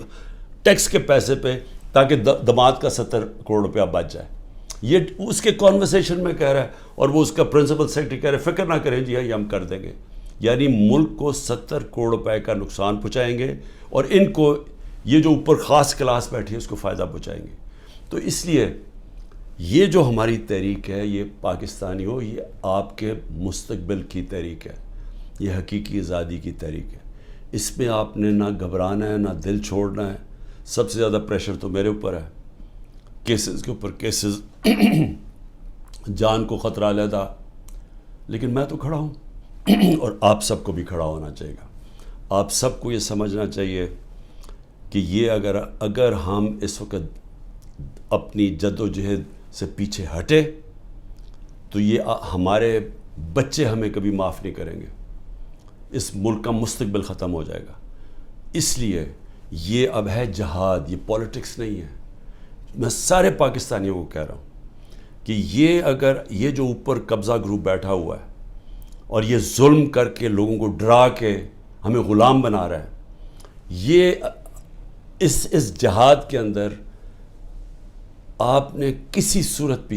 ٹیکس کے پیسے پہ، تاکہ داماد کا 70 کروڑ روپیہ بچ جائے. یہ اس کے کانورسیشن میں کہہ رہا ہے، اور وہ اس کا پرنسپل سیکرٹری کہہ رہے ہیں فکر نہ کریں جی یہ ہم کر دیں گے. یعنی ملک کو 70 کروڑ روپے کا نقصان پہنچائیں گے، اور ان کو یہ جو اوپر خاص کلاس بیٹھی ہے اس کو فائدہ پہنچائیں گے. تو اس لیے یہ جو ہماری تحریک ہے، یہ پاکستانی ہو، یہ آپ کے مستقبل کی تحریک ہے، یہ حقیقی آزادی کی تحریک ہے. اس میں آپ نے نہ گھبرانا ہے نہ دل چھوڑنا ہے. سب سے زیادہ پریشر تو میرے اوپر ہے، کیسز کے اوپر کیسز، جان کو خطرہ علیحدہ، لیکن میں تو کھڑا ہوں اور آپ سب کو بھی کھڑا ہونا چاہیے گا. آپ سب کو یہ سمجھنا چاہیے کہ یہ اگر ہم اس وقت اپنی جد و جہد سے پیچھے ہٹے تو یہ ہمارے بچے ہمیں کبھی معاف نہیں کریں گے. اس ملک کا مستقبل ختم ہو جائے گا. اس لیے یہ اب ہے جہاد، یہ پولیٹکس نہیں ہے. میں سارے پاکستانیوں کو کہہ رہا ہوں کہ یہ جو اوپر قبضہ گروپ بیٹھا ہوا ہے اور یہ ظلم کر کے لوگوں کو ڈرا کے ہمیں غلام بنا رہا ہے، یہ اس جہاد کے اندر آپ نے کسی صورت